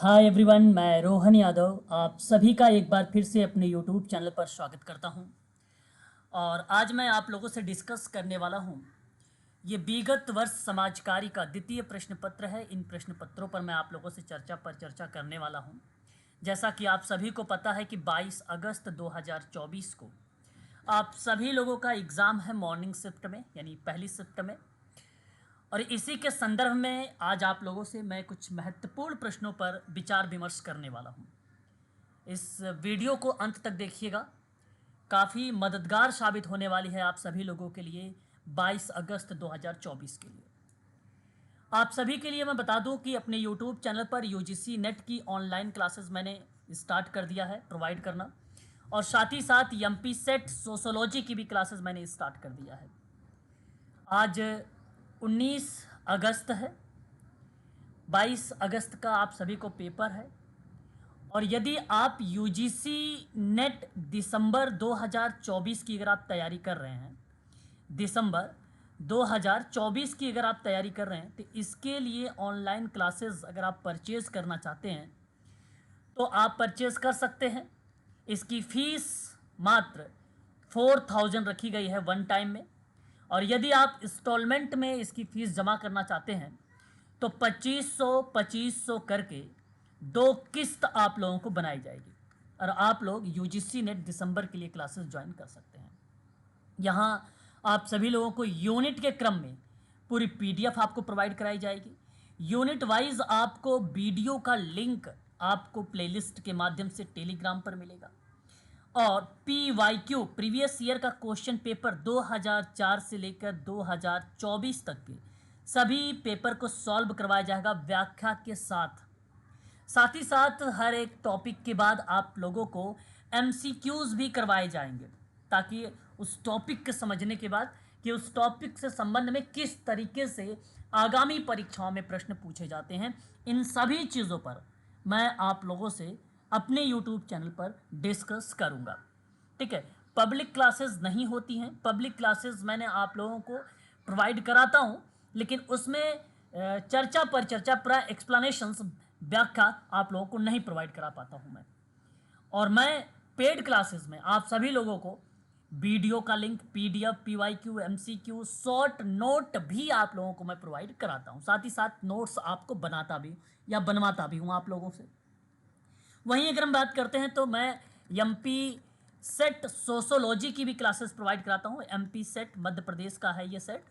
Hi everyone, मैं रोहन यादव आप सभी का एक बार फिर से अपने यूट्यूब चैनल पर स्वागत करता हूं। और आज मैं आप लोगों से डिस्कस करने वाला हूं ये विगत वर्ष समाज कार्य का द्वितीय प्रश्न पत्र है। इन प्रश्न पत्रों पर मैं आप लोगों से चर्चा करने वाला हूं। जैसा कि आप सभी को पता है कि 22 अगस्त 2024 को आप सभी लोगों का एग्ज़ाम है मॉर्निंग शिफ्ट में, यानी पहली शिफ्ट में। और इसी के संदर्भ में आज आप लोगों से मैं कुछ महत्वपूर्ण प्रश्नों पर विचार विमर्श करने वाला हूं। इस वीडियो को अंत तक देखिएगा, काफ़ी मददगार साबित होने वाली है आप सभी लोगों के लिए 22 अगस्त 2024 के लिए। आप सभी के लिए मैं बता दूं कि अपने YouTube चैनल पर यूजीसी नेट की ऑनलाइन क्लासेस मैंने स्टार्ट कर दिया है प्रोवाइड करना, और साथ ही साथ एमपी सेट सोशोलॉजी की भी क्लासेस मैंने स्टार्ट कर दिया है। आज 19 अगस्त है, 22 अगस्त का आप सभी को पेपर है। और यदि आप यूजीसी नेट दिसंबर 2024 की अगर आप तैयारी कर रहे हैं, दिसंबर 2024 की अगर आप तैयारी कर रहे हैं, तो इसके लिए ऑनलाइन क्लासेस अगर आप परचेज़ करना चाहते हैं तो आप परचेज़ कर सकते हैं। इसकी फ़ीस मात्र 4000 रखी गई है वन टाइम में। और यदि आप इंस्टॉलमेंट में इसकी फ़ीस जमा करना चाहते हैं तो 2500 करके दो किस्त आप लोगों को बनाई जाएगी और आप लोग यूजीसी नेट दिसंबर के लिए क्लासेस ज्वाइन कर सकते हैं। यहाँ आप सभी लोगों को यूनिट के क्रम में पूरी पीडीएफ आपको प्रोवाइड कराई जाएगी। यूनिट वाइज आपको वीडियो का लिंक आपको प्लेलिस्ट के माध्यम से टेलीग्राम पर मिलेगा। और PYQ प्रीवियस ईयर का क्वेश्चन पेपर 2004 से लेकर 2024 तक के सभी पेपर को सॉल्व करवाया जाएगा व्याख्या के साथ। साथ ही साथ हर एक टॉपिक के बाद आप लोगों को MCQs भी करवाए जाएंगे, ताकि उस टॉपिक के समझने के बाद कि उस टॉपिक से संबंध में किस तरीके से आगामी परीक्षाओं में प्रश्न पूछे जाते हैं, इन सभी चीज़ों पर मैं आप लोगों से अपने YouTube चैनल पर डिस्कस करूंगा। ठीक है, पब्लिक क्लासेस नहीं होती हैं। पब्लिक क्लासेस मैंने आप लोगों को प्रोवाइड कराता हूं, लेकिन उसमें चर्चा पर चर्चा पूरा एक्सप्लेनेशंस व्याख्या आप लोगों को नहीं प्रोवाइड करा पाता हूं मैं। और मैं पेड क्लासेस में आप सभी लोगों को वीडियो का link, PDF, PYQ, MCQ, short note भी आप लोगों को मैं प्रोवाइड कराता हूं। साथ ही साथ नोट्स आपको बनाता भी या बनवाता भी हूं आप लोगों से। वहीं अगर हम बात करते हैं तो मैं एमपी सेट सोशोलॉजी की भी क्लासेस प्रोवाइड कराता हूँ। एमपी सेट मध्य प्रदेश का है ये सेट,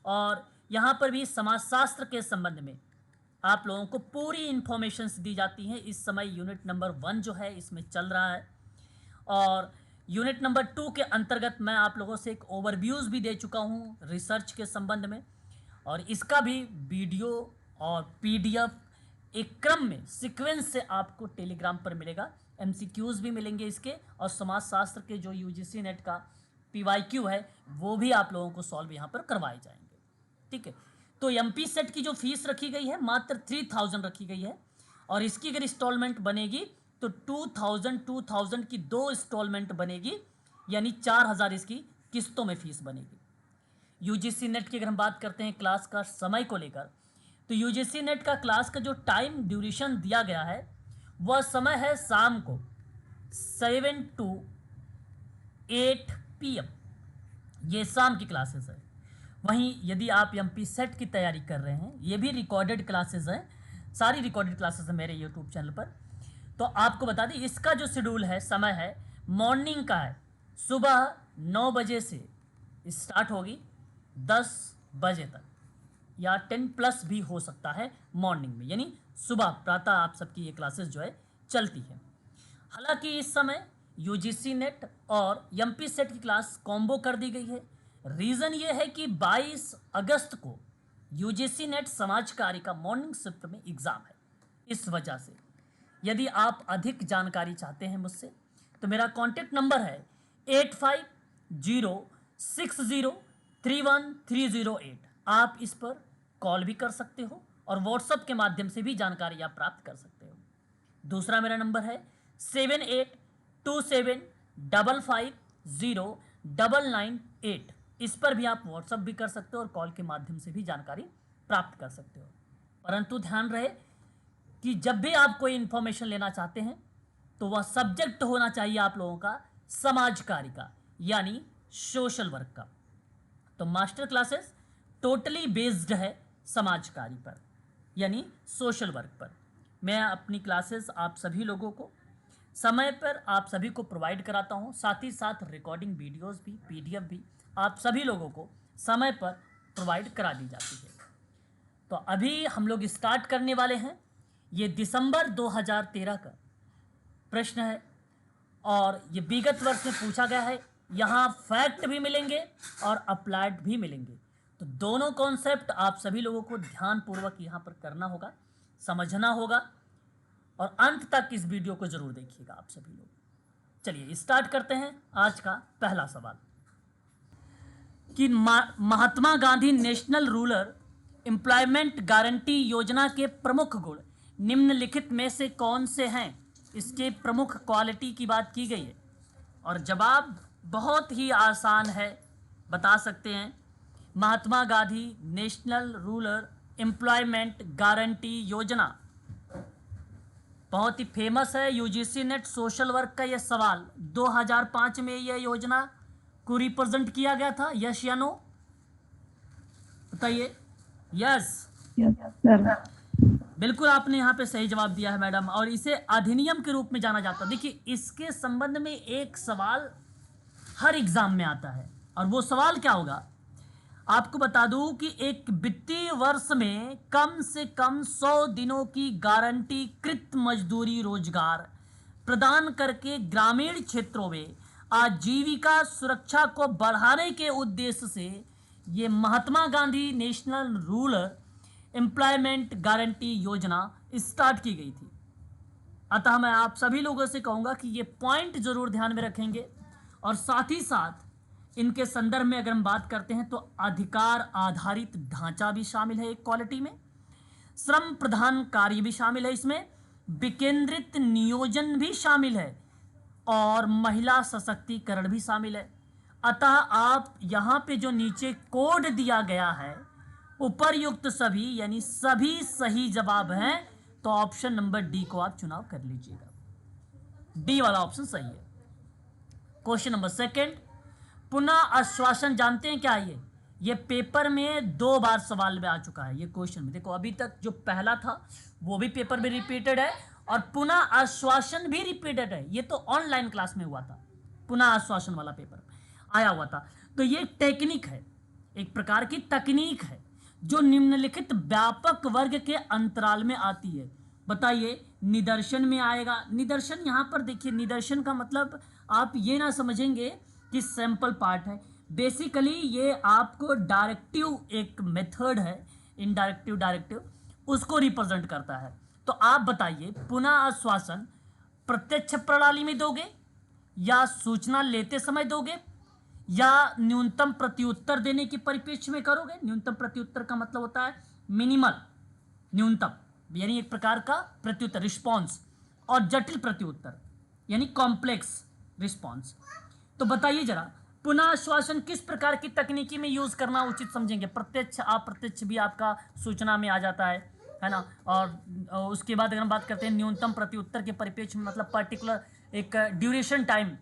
और यहाँ पर भी समाजशास्त्र के संबंध में आप लोगों को पूरी इंफॉर्मेशंस दी जाती हैं। इस समय यूनिट नंबर 1 जो है इसमें चल रहा है, और यूनिट नंबर 2 के अंतर्गत मैं आप लोगों से एक ओवरव्यूज़ भी दे चुका हूँ रिसर्च के संबंध में, और इसका भी वीडियो और PDF एक क्रम में सीक्वेंस से आपको टेलीग्राम पर मिलेगा। MCQs भी मिलेंगे इसके, और समाजशास्त्र के जो यूजीसी नेट का PYQ है वो भी आप लोगों को सॉल्व यहाँ पर करवाए जाएंगे। ठीक है, तो MP सेट की जो फीस रखी गई है मात्र 3000 रखी गई है, और इसकी अगर इंस्टॉलमेंट बनेगी तो 2000 की दो इंस्टॉलमेंट बनेगी, यानी 4000 इसकी किस्तों में फीस बनेगी। यूजीसी नेट की अगर हम बात करते हैं क्लास का समय को लेकर, तो यूजीसी नेट का क्लास का जो टाइम ड्यूरेशन दिया गया है वह समय है शाम को 7 to 8 PM, ये शाम की क्लासेस है। वहीं यदि आप एमपी सेट की तैयारी कर रहे हैं, ये भी रिकॉर्डेड क्लासेस हैं, सारी रिकॉर्डेड क्लासेस हैं मेरे यूट्यूब चैनल पर। तो आपको बता दें इसका जो शेड्यूल है, समय है मॉर्निंग का है, सुबह 9 बजे से स्टार्ट होगी 10 बजे तक, या 10+ भी हो सकता है मॉर्निंग में, यानी सुबह प्रातः आप सबकी ये क्लासेस जो है चलती है। हालांकि इस समय यूजीसी नेट और एमपी सेट की क्लास कॉम्बो कर दी गई है। रीज़न ये है कि 22 अगस्त को यूजीसी नेट समाज कार्य का मॉर्निंग शिफ्ट में एग्ज़ाम है। इस वजह से यदि आप अधिक जानकारी चाहते हैं मुझसे, तो मेरा कॉन्टेक्ट नंबर है 8506031308। आप इस पर कॉल भी कर सकते हो और व्हाट्सएप के माध्यम से भी जानकारी आप प्राप्त कर सकते हो। दूसरा मेरा नंबर है 7827550998। इस पर भी आप व्हाट्सएप भी कर सकते हो और कॉल के माध्यम से भी जानकारी प्राप्त कर सकते हो। परंतु ध्यान रहे कि जब भी आप कोई इंफॉर्मेशन लेना चाहते हैं तो वह सब्जेक्ट होना चाहिए आप लोगों का समाज कार्य का, यानी सोशल वर्क का। तो मास्टर क्लासेस टोटली बेस्ड है समाज कार्य पर, यानी सोशल वर्क पर। मैं अपनी क्लासेस आप सभी लोगों को समय पर आप सभी को प्रोवाइड कराता हूं, साथ ही साथ रिकॉर्डिंग वीडियोस भी, पीडीएफ भी आप सभी लोगों को समय पर प्रोवाइड करा दी जाती है। तो अभी हम लोग स्टार्ट करने वाले हैं। ये दिसंबर 2013 का प्रश्न है और ये विगत वर्ष में पूछा गया है। यहाँ फैक्ट भी मिलेंगे और अप्लाइड भी मिलेंगे। तो दोनों कॉन्सेप्ट आप सभी लोगों को ध्यानपूर्वक यहाँ पर करना होगा, समझना होगा और अंत तक इस वीडियो को जरूर देखिएगा आप सभी लोग। चलिए स्टार्ट करते हैं। आज का पहला सवाल कि Mahatma Gandhi national rural employment guarantee योजना के प्रमुख गुण निम्नलिखित में से कौन से हैं? इसके प्रमुख क्वालिटी की बात की गई है और जवाब बहुत ही आसान है, बता सकते हैं। Mahatma Gandhi national rural employment guarantee योजना बहुत ही फेमस है। यूजीसी नेट सोशल वर्क का यह सवाल 2005 में यह योजना को रिप्रेजेंट किया गया था। यस या नो बताइए। यस बिल्कुल आपने यहाँ पे सही जवाब दिया है मैडम, और इसे अधिनियम के रूप में जाना जाता है। देखिए इसके संबंध में एक सवाल हर एग्जाम में आता है और वो सवाल क्या होगा, आपको बता दूं कि एक वित्तीय वर्ष में कम से कम 100 दिनों की गारंटीकृत मजदूरी रोजगार प्रदान करके ग्रामीण क्षेत्रों में आजीविका सुरक्षा को बढ़ाने के उद्देश्य से ये Mahatma Gandhi national rural employment guarantee योजना स्टार्ट की गई थी। अतः मैं आप सभी लोगों से कहूँगा कि ये पॉइंट जरूर ध्यान में रखेंगे और साथ ही साथ इनके संदर्भ में अगर हम बात करते हैं तो अधिकार आधारित ढांचा भी शामिल है एक क्वालिटी में, श्रम प्रधान कार्य भी शामिल है इसमें, विकेंद्रित नियोजन भी शामिल है और महिला सशक्तिकरण भी शामिल है। अतः आप यहाँ पे जो नीचे कोड दिया गया है उपरयुक्त सभी यानी सभी सही जवाब हैं, तो ऑप्शन नंबर डी को आप चुनाव कर लीजिएगा। डी वाला ऑप्शन सही है। क्वेश्चन नंबर सेकंड, पुनः आश्वासन जानते हैं क्या है? ये पेपर में 2 बार सवाल में आ चुका है। ये क्वेश्चन में देखो अभी तक जो पहला था वो भी पेपर में रिपीटेड है और पुनः आश्वासन भी रिपीटेड है। ये तो ऑनलाइन क्लास में हुआ था, पुनः आश्वासन वाला पेपर आया हुआ था। तो ये टेक्निक है, एक प्रकार की तकनीक है जो निम्नलिखित व्यापक वर्ग के अंतराल में आती है। बताइए निदर्शन में आएगा। निदर्शन यहाँ पर देखिए, निदर्शन का मतलब आप ये ना समझेंगे कि सैंपल पार्ट है। बेसिकली ये आपको डायरेक्टिव एक मेथड है, इनडायरेक्टिव डायरेक्टिव, उसको रिप्रेजेंट करता है। तो आप बताइए पुनः आश्वासन प्रत्यक्ष प्रणाली में दोगे या सूचना लेते समय दोगे या न्यूनतम प्रत्युत्तर देने की परिप्रेक्ष्य में करोगे? न्यूनतम प्रत्युत्तर का मतलब होता है मिनिमल, न्यूनतम यानी एक प्रकार का प्रत्युत्तर रिस्पॉन्स, और जटिल प्रत्युत्तर यानी कॉम्प्लेक्स रिस्पॉन्स। तो बताइए जरा पुनः आश्वासन किस प्रकार की तकनीकी में यूज करना उचित समझेंगे? प्रत्यक्ष, अप्रत्यक्ष भी आपका सूचना में आ जाता है ना। और उसके बाद अगर हम बात करते हैं न्यूनतम प्रत्युत्तर के परिप्रेक्ष्य में, मतलब पर्टिकुलर एक ड्यूरेशन टाइम,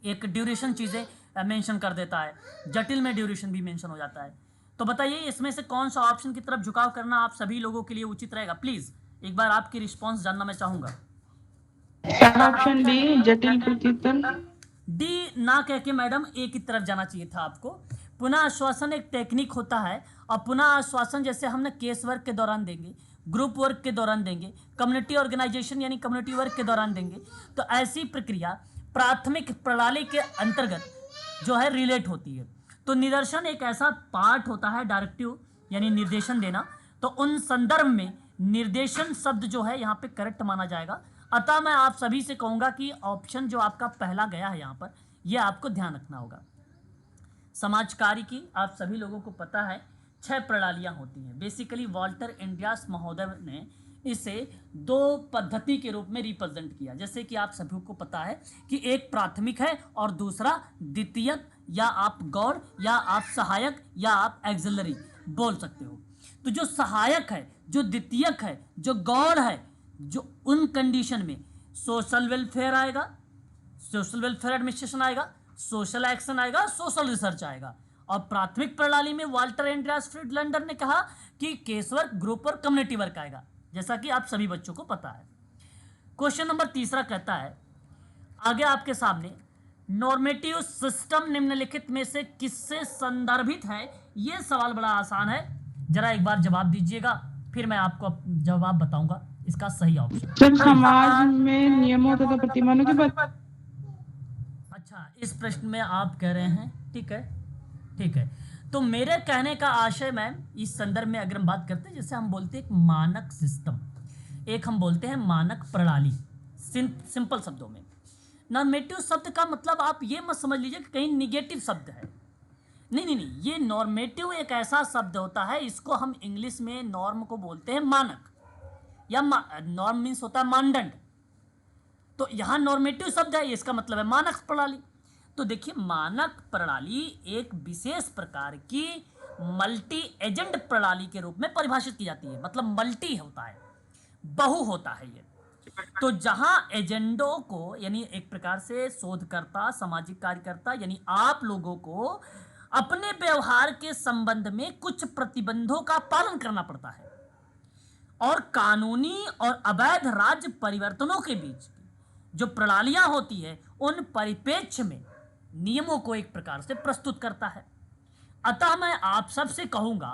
एक ड्यूरेशन चीजें मेंशन कर देता है, जटिल में ड्यूरेशन भी मेंशन हो जाता है। तो बताइए इसमें से कौन सा ऑप्शन की तरफ झुकाव करना आप सभी लोगों के लिए उचित रहेगा? प्लीज एक बार आपकी रिस्पांस जानना मैं चाहूंगा। ऑप्शन डी जटिल प्रत्युत्तर। डी ना कह के मैडम ए की तरफ जाना चाहिए था आपको। पुनः आश्वासन एक टेक्निक होता है और पुनः आश्वासन जैसे हमने केस वर्क के दौरान देंगे, ग्रुप वर्क के दौरान देंगे, कम्युनिटी ऑर्गेनाइजेशन यानी कम्युनिटी वर्क के दौरान देंगे। तो ऐसी प्रक्रिया प्राथमिक प्रणाली के अंतर्गत जो है रिलेट होती है। तो निदर्शन एक ऐसा पार्ट होता है, डायरेक्टिव यानी निर्देशन देना, तो उन संदर्भ में निर्देशन शब्द जो है यहाँ पे करेक्ट माना जाएगा। अतः मैं आप सभी से कहूंगा कि ऑप्शन जो आपका पहला गया है यहाँ पर, यह आपको ध्यान रखना होगा। समाज कार्य की आप सभी लोगों को पता है 6 प्रणालियां होती हैं। बेसिकली वॉल्टर एंड्रियास महोदय ने इसे 2 पद्धति के रूप में रिप्रेजेंट किया। जैसे कि आप सभी को पता है कि एक प्राथमिक है और दूसरा द्वितीयक, या आप गौड़, या आप सहायक, या आप एक्सिलरी बोल सकते हो। तो जो सहायक है, जो द्वितीयक है, जो गौड़ है, जो उन कंडीशन में सोशल वेलफेयर आएगा, सोशल वेलफेयर एडमिनिस्ट्रेशन आएगा, सोशल एक्शन आएगा, सोशल रिसर्च आएगा। और प्राथमिक प्रणाली में वाल्टर एंड्रियास फ्रीडलैंडर ने कहा कि case work, group work, community work आएगा, जैसा कि आप सभी बच्चों को पता है। क्वेश्चन नंबर 3 कहता है आगे आपके सामने, नॉर्मेटिव सिस्टम निम्नलिखित में से किससे संदर्भित है? यह सवाल बड़ा आसान है, जरा एक बार जवाब दीजिएगा, फिर मैं आपको जवाब बताऊंगा इसका सही ऑप्शन। सर समाज में नियमों तथा प्रतिमानों के बाद। अच्छा, इस प्रश्न में आप कह रहे हैं, ठीक है ठीक है। तो मेरे कहने का आशय मैम इस संदर्भ में अगर हम बात करते हैं, जैसे हम बोलते हैं एक मानक सिस्टम, एक हम बोलते हैं मानक प्रणाली, सिंपल शब्दों में। नॉर्मेटिव शब्द का मतलब आप ये मत समझ लीजिए कि कहीं निगेटिव शब्द है, नहीं नहीं नहीं, ये नॉर्मेटिव एक ऐसा शब्द होता है, इसको हम इंग्लिश में नॉर्म को बोलते हैं मानक, या नॉर्म मीन्स होता है मानदंड। तो यहाँ नॉर्मेटिव शब्द है, इसका मतलब है मानक प्रणाली। तो देखिए, मानक प्रणाली एक विशेष प्रकार की मल्टी एजेंट प्रणाली के रूप में परिभाषित की जाती है, मतलब मल्टी होता है, बहु होता है ये। तो जहां एजेंडों को, यानी एक प्रकार से शोधकर्ता, सामाजिक कार्यकर्ता, यानी आप लोगों को अपने व्यवहार के संबंध में कुछ प्रतिबंधों का पालन करना पड़ता है, और कानूनी और अवैध राज्य परिवर्तनों के बीच जो प्रणालियां होती है, उन परिप्रेक्ष्य में नियमों को एक प्रकार से प्रस्तुत करता है। अतः मैं आप सबसे कहूंगा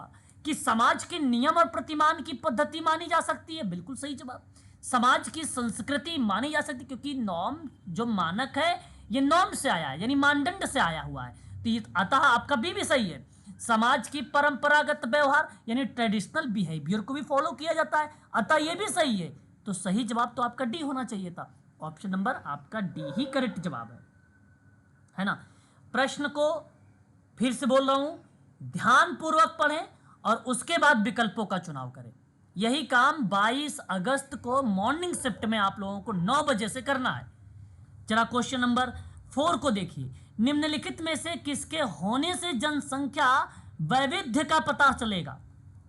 कि समाज के नियम और प्रतिमान की पद्धति मानी जा सकती है। बिल्कुल सही जवाब। समाज की संस्कृति मानी जा सकती है, क्योंकि नॉर्म जो मानक है ये नॉर्म से आया है, यानी मानदंड से आया हुआ है। तो अतः आपका भी सही है। समाज की परंपरागत व्यवहार यानी ट्रेडिशनल बिहेवियर को भी फॉलो किया जाता है, अतः ये भी सही है। तो सही जवाब तो आपका डी होना चाहिए था। ऑप्शन नंबर आपका डी ही करेक्ट जवाब है ना। प्रश्न को फिर से बोल रहा हूं, ध्यान पूर्वक पढ़ें और उसके बाद विकल्पों का चुनाव करें। यही काम 22 अगस्त को मॉर्निंग शिफ्ट में आप लोगों को 9 बजे से करना है। जरा क्वेश्चन नंबर 4 को देखिए, निम्नलिखित में से किसके होने से जनसंख्या वैविध्य का पता चलेगा?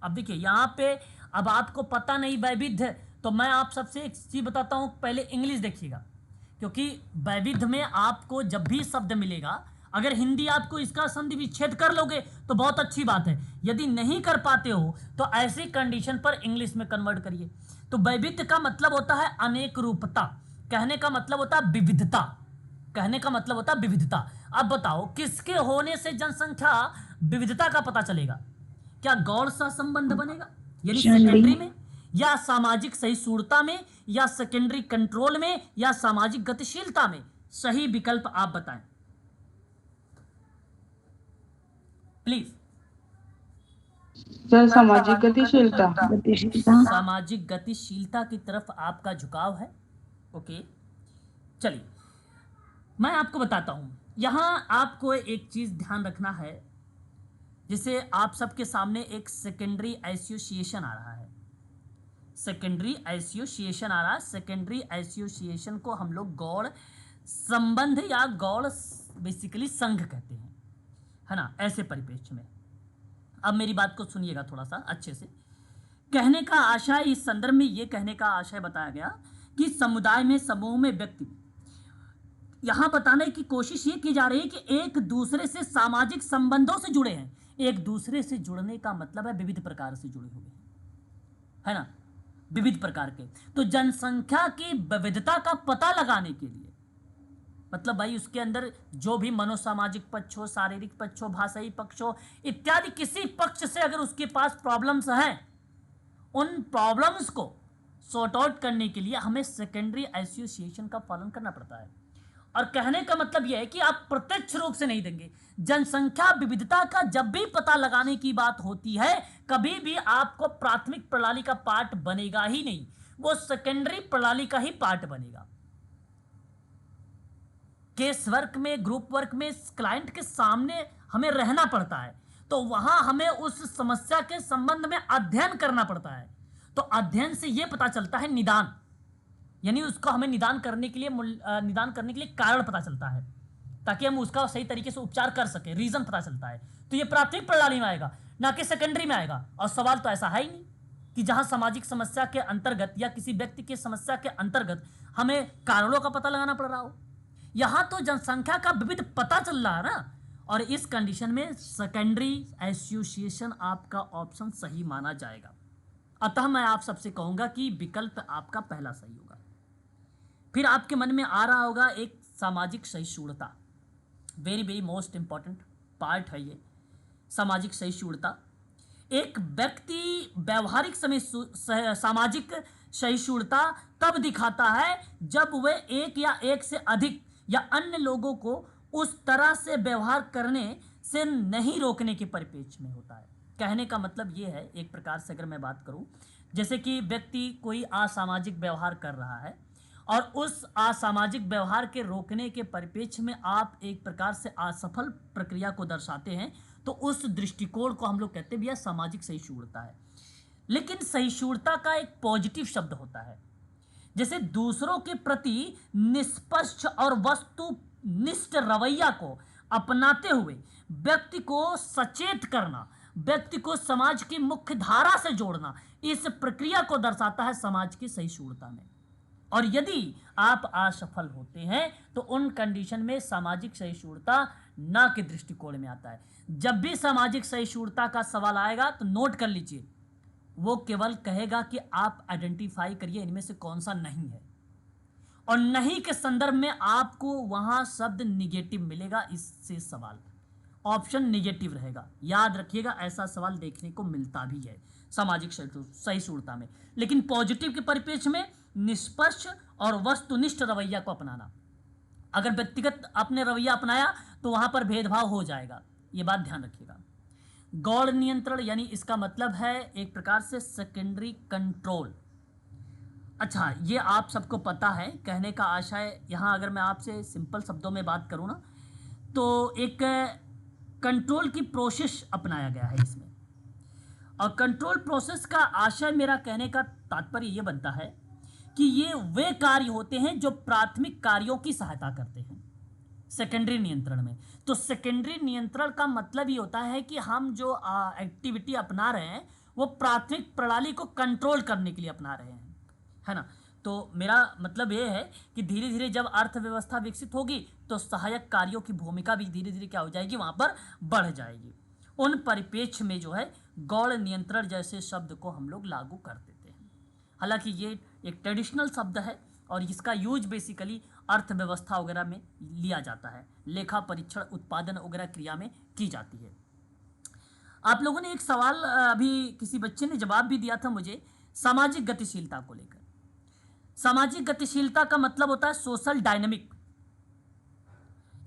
अब देखिए यहां पे, अब आपको पता नहीं वैविध्य, तो मैं आप सबसे एक चीज बताता हूं, पहले इंग्लिश देखिएगा, क्योंकि वैविध्य में आपको जब भी शब्द मिलेगा, अगर हिंदी आपको इसका संधि विच्छेद कर लोगे तो बहुत अच्छी बात है, यदि नहीं कर पाते हो तो ऐसी कंडीशन पर इंग्लिश में कन्वर्ट करिए। तो वैविध्य का मतलब होता है अनेक रूपता, कहने का मतलब होता है विविधता, कहने का मतलब होता है विविधता। अब बताओ किसके होने से जनसंख्या विविधता का पता चलेगा? क्या गौड़ सहसंबंध बनेगा, यानी सेकेंडरी में, या सामाजिक सहिष्णुता में, या सेकेंडरी कंट्रोल में, या सामाजिक गतिशीलता में? सही विकल्प आप बताएं प्लीज। सर सामाजिक गतिशीलता। सामाजिक गतिशीलता की तरफ आपका झुकाव है। ओके, चलिए मैं आपको बताता हूं। यहां आपको एक चीज ध्यान रखना है, जिसे आप सबके सामने एक सेकेंडरी एसोसिएशन आ रहा है, सेकेंडरी एसोसिएशन आ रहा है। सेकेंडरी एसोसिएशन को हम लोग गौड़ संबंध या गौड़ बेसिकली संघ कहते हैं, है ना, ऐसे परिप्रेक्ष्य में। अब मेरी बात को सुनिएगा थोड़ा सा अच्छे से। कहने का आशय, इस संदर्भ में यह कहने का आशय बताया गया कि समुदाय में, समूह में व्यक्ति, यहां बताने की कोशिश ये की जा रही है कि एक दूसरे से सामाजिक संबंधों से जुड़े हैं। एक दूसरे से जुड़ने का मतलब है विविध प्रकार से जुड़े हुए हैं, है ना, विविध प्रकार के। तो जनसंख्या की विविधता का पता लगाने के लिए, मतलब भाई उसके अंदर जो भी मनोसामाजिक पक्ष हो, शारीरिक पक्ष हो, भाषाई पक्ष हो, इत्यादि किसी पक्ष से अगर उसके पास प्रॉब्लम्स हैं, उन प्रॉब्लम्स को सॉर्ट आउट करने के लिए हमें सेकेंडरी एसोसिएशन का पालन करना पड़ता है। और कहने का मतलब यह है कि आप प्रत्यक्ष रूप से नहीं देंगे। जनसंख्या विविधता का जब भी पता लगाने की बात होती है, कभी भी आपको प्राथमिक प्रणाली का पार्ट बनेगा ही नहीं, वो सेकेंडरी प्रणाली का ही पार्ट बनेगा। केस वर्क में, ग्रुप वर्क में क्लाइंट के सामने हमें रहना पड़ता है, तो वहां हमें उस समस्या के संबंध में अध्ययन करना पड़ता है। तो अध्ययन से यह पता चलता है निदान, यानी उसको हमें निदान करने के लिए कारण पता चलता है, ताकि हम उसका सही तरीके से उपचार कर सके, रीजन पता चलता है। तो ये प्राथमिक प्रणाली में आएगा, ना कि सेकेंडरी में आएगा। और सवाल तो ऐसा है ही नहीं, कि जहां सामाजिक समस्या के अंतर्गत या किसी व्यक्ति की समस्या के अंतर्गत हमें कारणों का पता लगाना पड़ रहा हो। यहां तो जनसंख्या का विविध पता चल रहा है ना, और इस कंडीशन में सेकेंडरी एसोसिएशन आपका ऑप्शन सही माना जाएगा। अतः मैं आप सबसे कहूंगा कि विकल्प आपका पहला सही होगा। फिर आपके मन में आ रहा होगा एक सामाजिक सहिष्णुता, very very most important part है ये सामाजिक सहिष्णुता। एक व्यक्ति व्यवहारिक सामाजिक सहिष्णुता तब दिखाता है जब वह एक या एक से अधिक या अन्य लोगों को उस तरह से व्यवहार करने से नहीं रोकने के परिप्रेक्ष्य में होता है। कहने का मतलब ये है, एक प्रकार से अगर मैं बात करूं, जैसे कि व्यक्ति कोई असामाजिक व्यवहार कर रहा है और उस असामाजिक व्यवहार के रोकने के परिप्रेक्ष्य में आप एक प्रकार से असफल प्रक्रिया को दर्शाते हैं, तो उस दृष्टिकोण को हम लोग कहते हैं भैया सामाजिक सहिष्णुता है। लेकिन सहिष्णुता का एक पॉजिटिव शब्द होता है, जैसे दूसरों के प्रति निष्पक्ष और वस्तुनिष्ठ रवैया को अपनाते हुए व्यक्ति को सचेत करना, व्यक्ति को समाज की मुख्य धारा से जोड़ना, इस प्रक्रिया को दर्शाता है समाज की सहिष्णुता में। और यदि आप असफल होते हैं तो उन कंडीशन में सामाजिक सहिष्णुता न के दृष्टिकोण में आता है। जब भी सामाजिक सहिष्णुता का सवाल आएगा तो नोट कर लीजिए, वो केवल कहेगा कि आप आइडेंटिफाई करिए इनमें से कौन सा नहीं है, और नहीं के संदर्भ में आपको वहां शब्द निगेटिव मिलेगा। इससे सवाल ऑप्शन निगेटिव रहेगा, याद रखिएगा, ऐसा सवाल देखने को मिलता भी है सामाजिक सहिष्णुता में। लेकिन पॉजिटिव के परिप्रेक्ष्य में निष्पक्ष और वस्तुनिष्ठ रवैया को अपनाना, अगर व्यक्तिगत आपने रवैया अपनाया तो वहां पर भेदभाव हो जाएगा, ये बात ध्यान रखिएगा। गौड़ नियंत्रण यानी इसका मतलब है एक प्रकार से सेकेंडरी कंट्रोल। अच्छा, ये आप सबको पता है, कहने का आशय यहाँ अगर मैं आपसे सिंपल शब्दों में बात करूँ ना, तो एक कंट्रोल की प्रोसेस अपनाया गया है इसमें। और कंट्रोल प्रोसेस का आशय, मेरा कहने का तात्पर्य ये बनता है कि ये वे कार्य होते हैं जो प्राथमिक कार्यों की सहायता करते हैं सेकेंडरी नियंत्रण में। तो सेकेंडरी नियंत्रण का मतलब ये होता है कि हम जो एक्टिविटी अपना रहे हैं वो प्राथमिक प्रणाली को कंट्रोल करने के लिए अपना रहे हैं, है ना। तो मेरा मतलब ये है कि धीरे धीरे जब अर्थव्यवस्था विकसित होगी तो सहायक कार्यों की भूमिका भी धीरे धीरे क्या हो जाएगी, वहां पर बढ़ जाएगी। उन परिप्रेक्ष्य में जो है गौड़ नियंत्रण जैसे शब्द को हम लोग लागू कर देते हैं। हालांकि ये एक ट्रेडिशनल शब्द है और इसका यूज बेसिकली अर्थव्यवस्था वगैरह में लिया जाता है, लेखा परीक्षण उत्पादन वगैरह क्रिया में की जाती है। आप लोगों ने एक सवाल अभी किसी बच्चे ने जवाब भी दिया था मुझे, सामाजिक गतिशीलता को लेकर। सामाजिक गतिशीलता का मतलब होता है सोशल डायनामिक,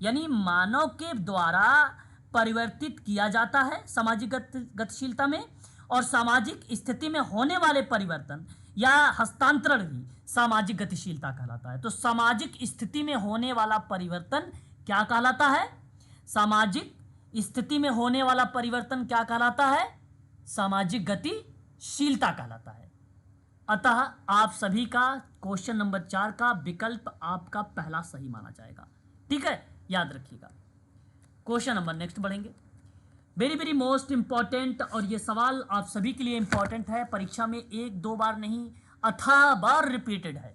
यानी मानव के द्वारा परिवर्तित किया जाता है सामाजिक गतिशीलता में, और सामाजिक स्थिति में होने वाले परिवर्तन या हस्तांतरण ही सामाजिक गतिशीलता कहलाता है। तो सामाजिक स्थिति में होने वाला परिवर्तन क्या कहलाता है, सामाजिक स्थिति में होने वाला परिवर्तन क्या कहलाता है, सामाजिक गतिशीलता कहलाता है। अतः आप सभी का क्वेश्चन नंबर 4 का विकल्प आपका पहला सही माना जाएगा, ठीक है, याद रखिएगा। क्वेश्चन नंबर नेक्स्ट बढ़ेंगे, वेरी वेरी मोस्ट इंपॉर्टेंट, और ये सवाल आप सभी के लिए इंपॉर्टेंट है, परीक्षा में 1-2 बार नहीं अथाह बार रिपीटेड है।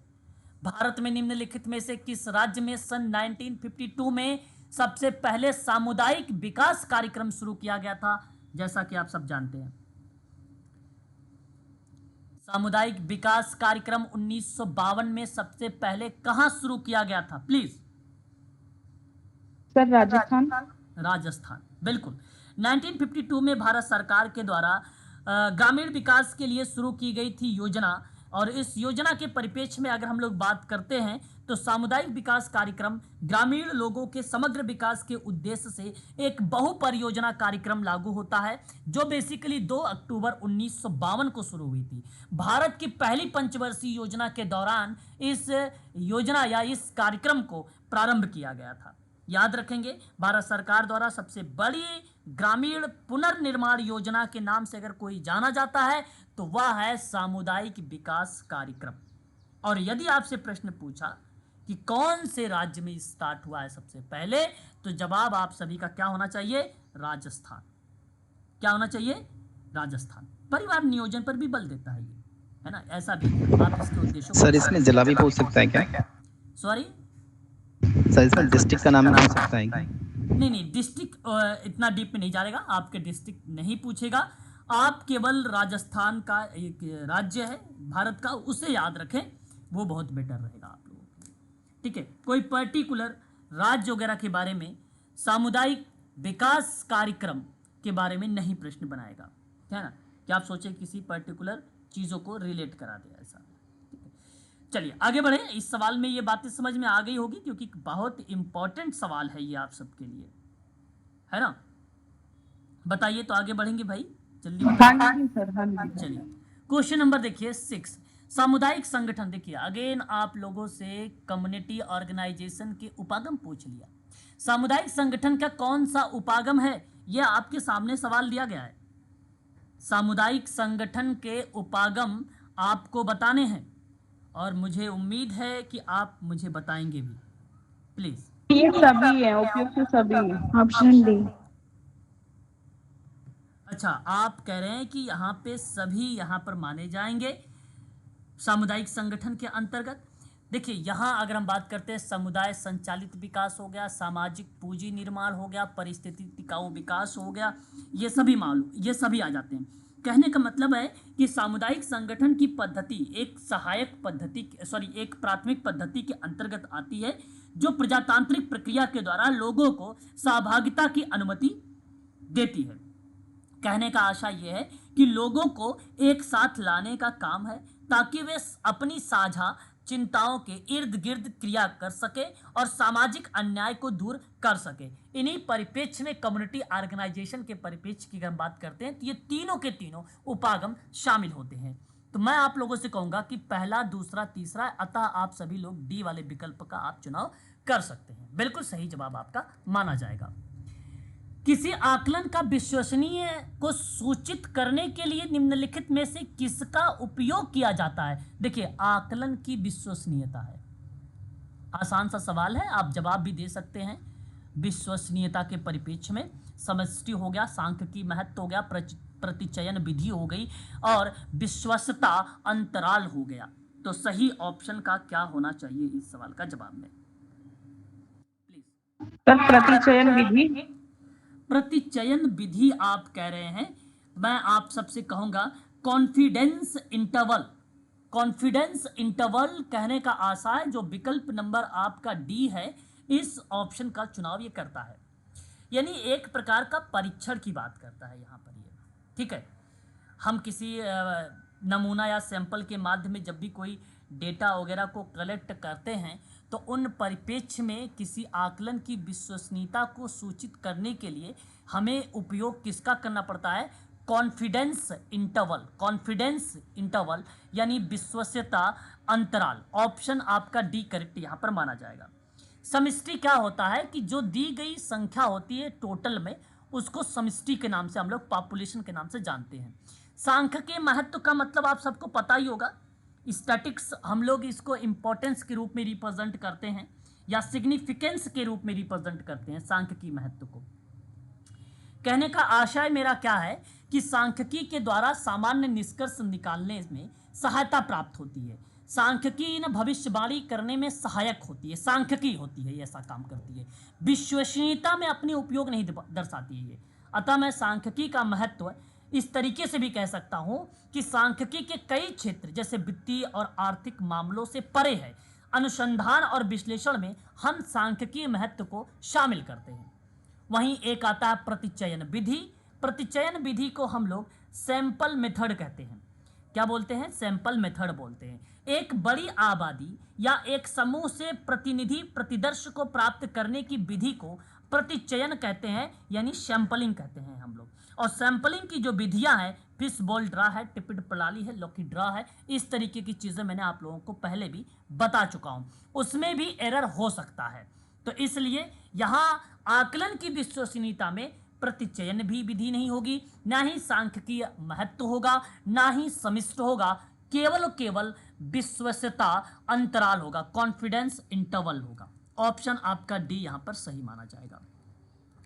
भारत में निम्नलिखित में से किस राज्य में सन 1952 में सबसे पहले सामुदायिक विकास कार्यक्रम शुरू किया गया था? जैसा कि आप सब जानते हैं, सामुदायिक विकास कार्यक्रम 1952 में सबसे पहले कहां शुरू किया गया था? प्लीज। सर राजस्थान। राजस्थान, बिल्कुल। 1952 में भारत सरकार के द्वारा ग्रामीण विकास के लिए शुरू की गई थी योजना, और इस योजना के परिप्रेक्ष्य में अगर हम लोग बात करते हैं तो सामुदायिक विकास कार्यक्रम ग्रामीण लोगों के समग्र विकास के उद्देश्य से एक बहु परियोजना कार्यक्रम लागू होता है, जो बेसिकली 2 अक्टूबर 1952 को शुरू हुई थी। भारत की पहली पंचवर्षीय योजना के दौरान इस योजना या इस कार्यक्रम को प्रारंभ किया गया था। याद रखेंगे, भारत सरकार द्वारा सबसे बड़ी ग्रामीण पुनर्निर्माण योजना के नाम से अगर कोई जाना जाता है तो वह है सामुदायिक विकास कार्यक्रम। और यदि आपसे प्रश्न पूछा कि कौन से राज्य में स्टार्ट हुआ है सबसे पहले, तो जवाब आप सभी का क्या होना चाहिए? राजस्थान। क्या होना चाहिए? राजस्थान। परिवार नियोजन पर भी बल देता है, ये है ना, ऐसा भी आप इसके उद्देश्यों सर इसमें जिला भी पूछ सकता है क्या? सॉरी सर इसमें डिस्ट्रिक्ट का नाम भी पूछ सकता है क्या? नहीं, डिस्ट्रिक्ट इतना डीप में नहीं जाएगा, आपके डिस्ट्रिक्ट नहीं पूछेगा। आप केवल राजस्थान का एक राज्य है भारत का, उसे याद रखें, वो बहुत बेटर रहेगा आप लोगों के लिए, ठीक है। कोई पर्टिकुलर राज्य वगैरह के बारे में, सामुदायिक विकास कार्यक्रम के बारे में नहीं प्रश्न बनाएगा, है ना, कि आप सोचें किसी पर्टिकुलर चीज़ों को रिलेट करा दे ऐसा। चलिए आगे बढ़े। इस सवाल में ये बातें समझ में आ गई होगी, क्योंकि बहुत इंपॉर्टेंट सवाल है ये आप सबके लिए, है ना। बताइए तो आगे बढ़ेंगे भाई, जल्दी बताइए। हाँ जी सर, हाँ जी। चलिए क्वेश्चन नंबर देखिए 6, सामुदायिक संगठन। देखिए अगेन आप लोगों से कम्युनिटी ऑर्गेनाइजेशन के उपागम पूछ लिया। सामुदायिक संगठन का कौन सा उपागम है, यह आपके सामने सवाल दिया गया है। सामुदायिक संगठन के उपागम आपको बताने हैं, और मुझे उम्मीद है कि आप मुझे बताएंगे भी, प्लीज। ये सभी है, उपयुक्त सभी। Option D. अच्छा, आप कह रहे हैं कि यहाँ पे सभी यहाँ पर माने जाएंगे सामुदायिक संगठन के अंतर्गत। देखिए यहाँ अगर हम बात करते हैं, समुदाय संचालित विकास हो गया, सामाजिक पूंजी निर्माण हो गया, परिस्थिति टिकाऊ विकास हो गया, ये सभी ये सभी आ जाते हैं। कहने का मतलब है कि सामुदायिक संगठन की पद्धति एक सहायक पद्धति, एक प्राथमिक पद्धति के अंतर्गत आती है, जो प्रजातांत्रिक प्रक्रिया के द्वारा लोगों को सहभागिता की अनुमति देती है। कहने का आशा यह है कि लोगों को एक साथ लाने का काम है, ताकि वे अपनी साझा चिंताओं के इर्द गिर्द क्रिया कर सके और सामाजिक अन्याय को दूर कर सके। इन्हीं परिप्रेक्ष्य में कम्युनिटी ऑर्गेनाइजेशन के परिप्रेक्ष्य की हम बात करते हैं, तो ये तीनों के तीनों उपागम शामिल होते हैं। तो मैं आप लोगों से कहूंगा कि पहला, दूसरा, तीसरा, अतः आप सभी लोग डी वाले विकल्प का आप चुनाव कर सकते हैं। बिल्कुल सही जवाब आपका माना जाएगा। किसी आकलन का विश्वसनीय को सूचित करने के लिए निम्नलिखित में से किसका उपयोग किया जाता है। देखिए आकलन की विश्वसनीयता है, आसान सा सवाल है, आप जवाब भी दे सकते हैं। विश्वसनीयता के परिप्रेक्ष्य में समष्टि हो गया, सांख्यिकी महत्व हो गया, प्रतिचयन विधि हो गई, और विश्वसता अंतराल हो गया। तो सही ऑप्शन का क्या होना चाहिए इस सवाल का जवाब में, प्लीज। सर प्रतिचयन विधि। प्रतिचयन विधि आप कह रहे हैं। मैं आप सबसे कहूंगा कॉन्फिडेंस इंटरवल। कॉन्फिडेंस इंटरवल कहने का आशा है, जो विकल्प नंबर आपका डी है, इस ऑप्शन का चुनाव ये करता है, यानी एक प्रकार का परीक्षण की बात करता है यहाँ पर ये, ठीक है। हम किसी नमूना या सैंपल के माध्यम में जब भी कोई डेटा वगैरह को कलेक्ट करते हैं, तो उन परिप्रेक्ष्य में किसी आकलन की विश्वसनीयता को सूचित करने के लिए हमें उपयोग किसका करना पड़ता है, कॉन्फिडेंस इंटरवल। कॉन्फिडेंस इंटरवल यानी विश्वसनीयता अंतराल। ऑप्शन आपका डी करेक्ट यहाँ पर माना जाएगा। समष्टि क्या होता है कि जो दी गई संख्या होती है टोटल में, उसको समष्टि के नाम से हम लोग पॉपुलेशन के नाम से जानते हैं। सांख्यिकीय महत्व का मतलब आप सबको पता ही होगा, स्टैटिक्स हम लोग इसको इंपॉर्टेंस के रूप में रिप्रेजेंट करते हैं, या सिग्निफिकेंस के रूप में रिप्रेजेंट करते हैं सांख्यिकीय महत्व को। कहने का आशय मेरा क्या है कि सांख्यिकी के द्वारा सामान्य निष्कर्ष निकालने में सहायता प्राप्त होती है। सांख्यिकी न भविष्यवाणी करने में सहायक होती है, सांख्यिकी होती है, ये ऐसा काम करती है। विश्वसनीयता में अपने उपयोग नहीं दर्शाती है ये। अतः मैं सांख्यिकी का महत्व इस तरीके से भी कह सकता हूं कि सांख्यिकी के कई क्षेत्र जैसे वित्तीय और आर्थिक मामलों से परे है। अनुसंधान और विश्लेषण में हम सांख्यिकीय महत्व को शामिल करते हैं। वहीं एक आता है प्रतिचयन विधि। प्रतिचयन विधि को हम लोग सैंपल मेथड कहते हैं। क्या बोलते हैं? सैंपल मेथड बोलते हैं। एक बड़ी आबादी या एक समूह से प्रतिनिधि प्रतिदर्श को प्राप्त करने की विधि को प्रतिचयन कहते हैं, यानी सैंपलिंग कहते हैं हम लोग। और सैंपलिंग की जो विधियां हैं, फिश बॉल ड्रा है, टिपिड प्रणाली है, लॉकी ड्रा है, इस तरीके की चीजें मैंने आप लोगों को पहले भी बता चुका हूं। उसमें भी एरर हो सकता है, तो इसलिए यहां आकलन की विश्वसनीयता में प्रतिचयन भी विधि नहीं होगी, ना ही सांख्यिकीय महत्व होगा, ना ही समिष्ट होगा, केवल विश्वसनीयता अंतराल होगा, कॉन्फिडेंस इंटरवल होगा। ऑप्शन आपका डी यहां पर सही माना जाएगा।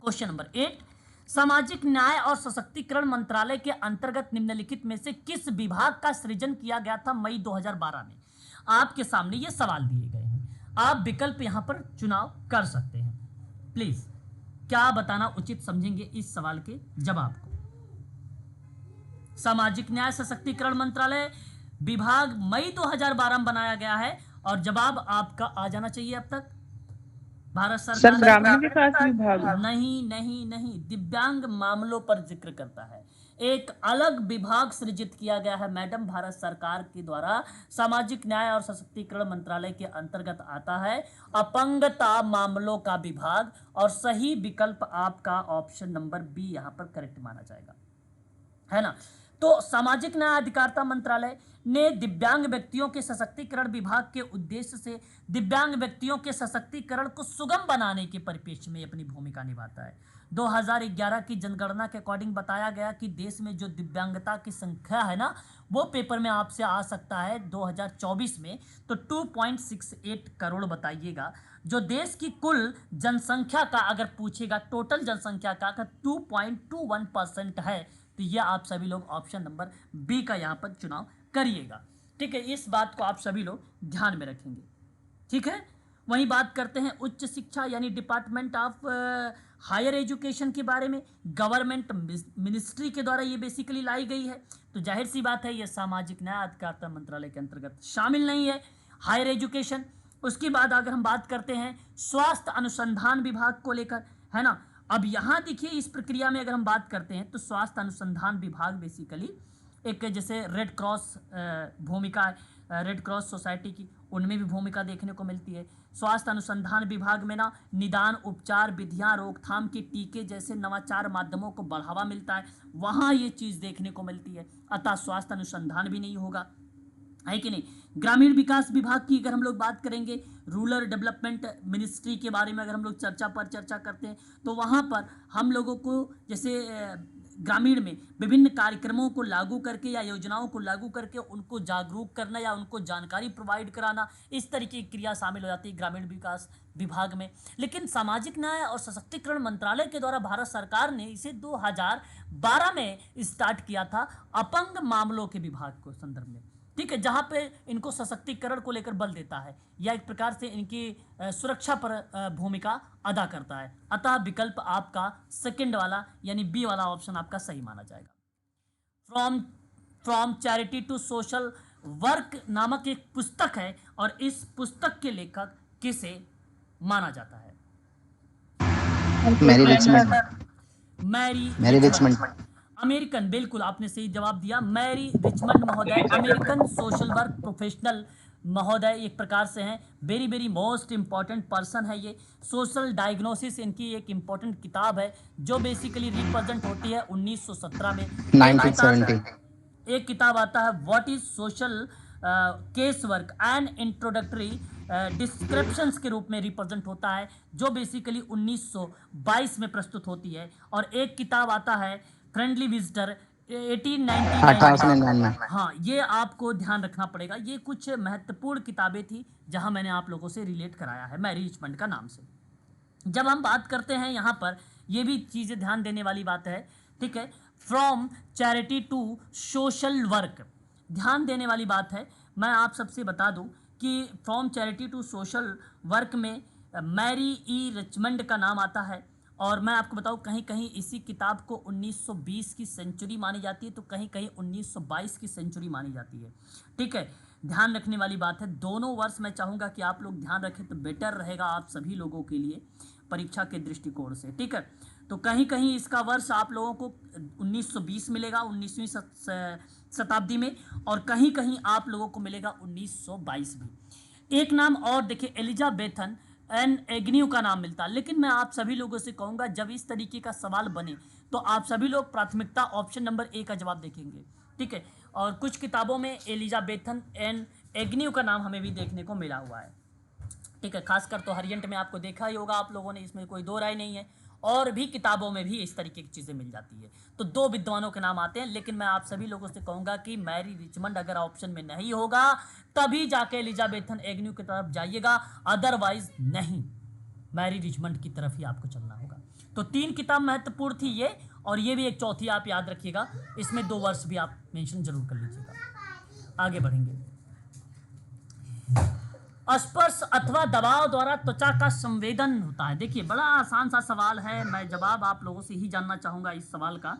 क्वेश्चन नंबर 8, सामाजिक न्याय और सशक्तिकरण मंत्रालय के अंतर्गत निम्नलिखित में से किस विभाग का सृजन किया गया था मई 2012 में? आपके सामने ये सवाल दिए गए हैं, आप विकल्प यहां पर चुनाव कर सकते हैं। प्लीज क्या बताना उचित समझेंगे इस सवाल के जवाब को? सामाजिक न्याय सशक्तिकरण मंत्रालय विभाग मई 2012 में बनाया गया है और जवाब आपका आ जाना चाहिए अब तक। भारत सर सरकार ग्रामीण विकास विभाग। नहीं नहीं नहीं, दिव्यांग मामलों पर जिक्र करता है। एक अलग विभाग सृजित किया गया है मैडम, भारत सरकार के द्वारा सामाजिक न्याय और सशक्तिकरण मंत्रालय के अंतर्गत आता है अपंगता मामलों का विभाग, और सही विकल्प आपका ऑप्शन नंबर बी यहां पर करेक्ट माना जाएगा, है ना। तो सामाजिक न्याय अधिकारिता मंत्रालय ने दिव्यांग व्यक्तियों के सशक्तिकरण विभाग के उद्देश्य से दिव्यांग व्यक्तियों के सशक्तिकरण को सुगम बनाने के परिप्रेक्ष्य में अपनी भूमिका निभाता है। 2011 की जनगणना के अकॉर्डिंग बताया गया कि देश में जो दिव्यांगता की संख्या है ना, वो पेपर में आपसे आ सकता है 2024 में, तो 2.68 करोड़ बताइएगा। जो देश की कुल जनसंख्या का अगर पूछेगा, टोटल जनसंख्या का 2.21% है। तो यह आप सभी लोग ऑप्शन नंबर बी का यहाँ पर चुनाव करिएगा, ठीक है। इस बात को आप सभी लोग ध्यान में रखेंगे, ठीक है। वहीं बात करते हैं उच्च शिक्षा यानी डिपार्टमेंट ऑफ हायर एजुकेशन के बारे में। गवर्नमेंट मिनिस्ट्री के द्वारा ये बेसिकली लाई गई है, तो जाहिर सी बात है ये सामाजिक न्याय अधिकारिता मंत्रालय के अंतर्गत शामिल नहीं है हायर एजुकेशन। उसके बाद अगर हम बात करते हैं स्वास्थ्य अनुसंधान विभाग को लेकर, है ना। अब यहाँ देखिए इस प्रक्रिया में अगर हम बात करते हैं तो स्वास्थ्य अनुसंधान विभाग बेसिकली एक जैसे रेड क्रॉस भूमिका, रेड क्रॉस सोसाइटी की, उनमें भी भूमिका देखने को मिलती है। स्वास्थ्य अनुसंधान विभाग में ना निदान, उपचार, विधियां, रोकथाम के टीके जैसे नवाचार माध्यमों को बढ़ावा मिलता है, वहाँ ये चीज़ देखने को मिलती है। अतः स्वास्थ्य अनुसंधान भी नहीं होगा, है कि नहीं। ग्रामीण विकास विभाग की अगर हम लोग बात करेंगे, रूरल डेवलपमेंट मिनिस्ट्री के बारे में अगर हम लोग चर्चा करते हैं, तो वहाँ पर हम लोगों को जैसे ग्रामीण में विभिन्न कार्यक्रमों को लागू करके या योजनाओं को लागू करके उनको जागरूक करना या उनको जानकारी प्रोवाइड कराना, इस तरीके की क्रिया शामिल हो जाती है ग्रामीण विकास विभाग में। लेकिन सामाजिक न्याय और सशक्तिकरण मंत्रालय के द्वारा भारत सरकार ने इसे 2012 में स्टार्ट किया था अपंग मामलों के विभाग को संदर्भ में, ठीक है, जहां पे इनको सशक्तिकरण को लेकर बल देता है या एक प्रकार से इनकी सुरक्षा पर भूमिका अदा करता है। अतः विकल्प आपका सेकंड वाला यानी बी वाला ऑप्शन आपका सही माना जाएगा। From charity to social work नामक एक पुस्तक है और इस पुस्तक के लेखक किसे माना जाता है? Mary Richmond. Mary Richmond, American, बिल्कुल आपने सही जवाब दिया। मैरी रिचमंड महोदय अमेरिकन सोशल वर्क प्रोफेशनल महोदय एक प्रकार से हैं, very very most important person है ये। सोशल डायग्नोसिस इनकी एक इंपॉर्टेंट किताब है जो बेसिकली रिप्रेजेंट होती है 1917 में। 1970। एक किताब आता है what is social case work and introductory descriptions के रूप में रिप्रेजेंट होता है, जो बेसिकली 1922 में प्रस्तुत होती है। और एक किताब आता है फ्रेंडली विजिटर 1899। हाँ, ये आपको ध्यान रखना पड़ेगा, ये कुछ महत्वपूर्ण किताबें थी जहां मैंने आप लोगों से रिलेट कराया है मैरी रिचमंड का नाम से। जब हम बात करते हैं यहाँ पर, ये भी चीज़ें ध्यान देने वाली बात है, ठीक है। From charity to social work, ध्यान देने वाली बात है। मैं आप सबसे बता दूं कि from charity to social work में मैरी ई रिचमंड का नाम आता है। और मैं आपको बताऊं कहीं कहीं इसी किताब को 1920 की सेंचुरी मानी जाती है, तो कहीं कहीं 1922 की सेंचुरी मानी जाती है, ठीक है। ध्यान रखने वाली बात है, दोनों वर्ष मैं चाहूँगा कि आप लोग ध्यान रखें तो बेटर रहेगा आप सभी लोगों के लिए परीक्षा के दृष्टिकोण से, ठीक है। तो कहीं कहीं इसका वर्ष आप लोगों को 1920 मिलेगा 19वीं शताब्दी में, और कहीं कहीं आप लोगों को मिलेगा 1922 भी। एक नाम और देखिए, एलिजाबेथन एन एग्न्यू का नाम मिलता है। लेकिन मैं आप सभी लोगों से कहूँगा जब इस तरीके का सवाल बने तो आप सभी लोग प्राथमिकता ऑप्शन नंबर ए का जवाब देखेंगे, ठीक है। और कुछ किताबों में एलिजाबेथन एन एग्न्यू का नाम हमें भी देखने को मिला हुआ है, ठीक है। खासकर तो हरियंट में आपको देखा ही होगा आप लोगों ने, इसमें कोई दो राय नहीं है। और भी किताबों में भी इस तरीके की चीज़ें मिल जाती है। तो दो विद्वानों के नाम आते हैं, लेकिन मैं आप सभी लोगों से कहूँगा कि मैरी रिचमंड अगर ऑप्शन में नहीं होगा तभी जाके एलिजाबेथन एग्न्यू की तरफ जाइएगा, अदरवाइज नहीं। मैनेजमेंट की तरफ ही आपको चलना होगा। तो 3 किताब महत्वपूर्ण थी ये, और ये भी एक चौथी आप याद रखिएगा, इसमें 2 वर्ष भी आप मेंशन जरूर कर लीजिएगा। आगे बढ़ेंगे। स्पर्श अथवा दबाव द्वारा त्वचा का संवेदन होता है। देखिए बड़ा आसान सा सवाल है, मैं जवाब आप लोगों से ही जानना चाहूंगा इस सवाल का।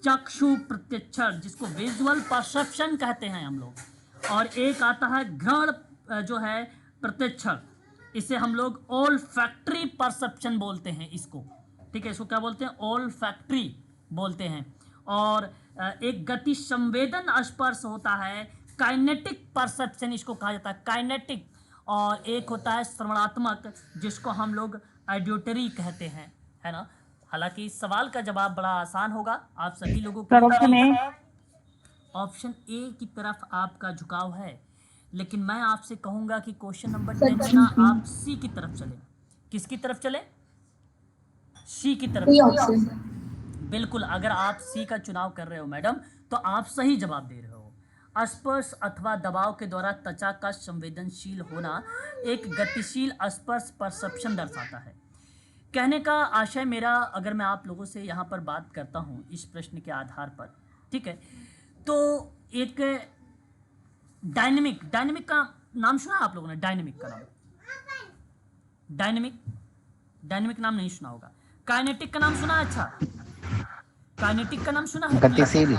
चक्षु प्रत्यक्षण, जिसको विजुअल परसेप्शन कहते हैं हम लोग, और एक आता है घ्राण जो है प्रत्यक्षण, इसे हम लोग ओल फैक्ट्री परसेप्शन बोलते हैं इसको, ठीक है, इसको क्या बोलते हैं, ओल फैक्ट्री बोलते हैं। और एक गति संवेदन स्पर्श होता है काइनेटिक परसेप्शन, इसको कहा जाता है काइनेटिक। और एक होता है श्रवणात्मक, जिसको हम लोग ऑडिटरी कहते हैं, है ना। हालांकि इस सवाल का जवाब बड़ा आसान होगा आप सभी लोगों सर को। Option A. ऑप्शन ए की तरफ आपका झुकाव है, लेकिन मैं आपसे कहूंगा कि क्वेश्चन नंबर 10 में ना आप सी की तरफ चले। किसकी तरफ चले? सी की तरफ चले। बिल्कुल, अगर आप सी का चुनाव कर रहे हो मैडम, तो आप सही जवाब दे रहे हो। स्पर्श अथवा दबाव के द्वारा त्वचा का संवेदनशील होना एक गतिशील स्पर्श परसेप्शन दर्शाता है। कहने का आशय मेरा, अगर मैं आप लोगों से यहाँ पर बात करता हूँ इस प्रश्न के आधार पर, ठीक है, तो एक डायनेमिक का नाम सुना आप लोगों ने? डायनेमिक का नाम, डायनेमिक नाम नहीं सुना होगा। काइनेटिक का नाम सुना है? अच्छा, काइनेटिक का नाम सुना है? गतिशील।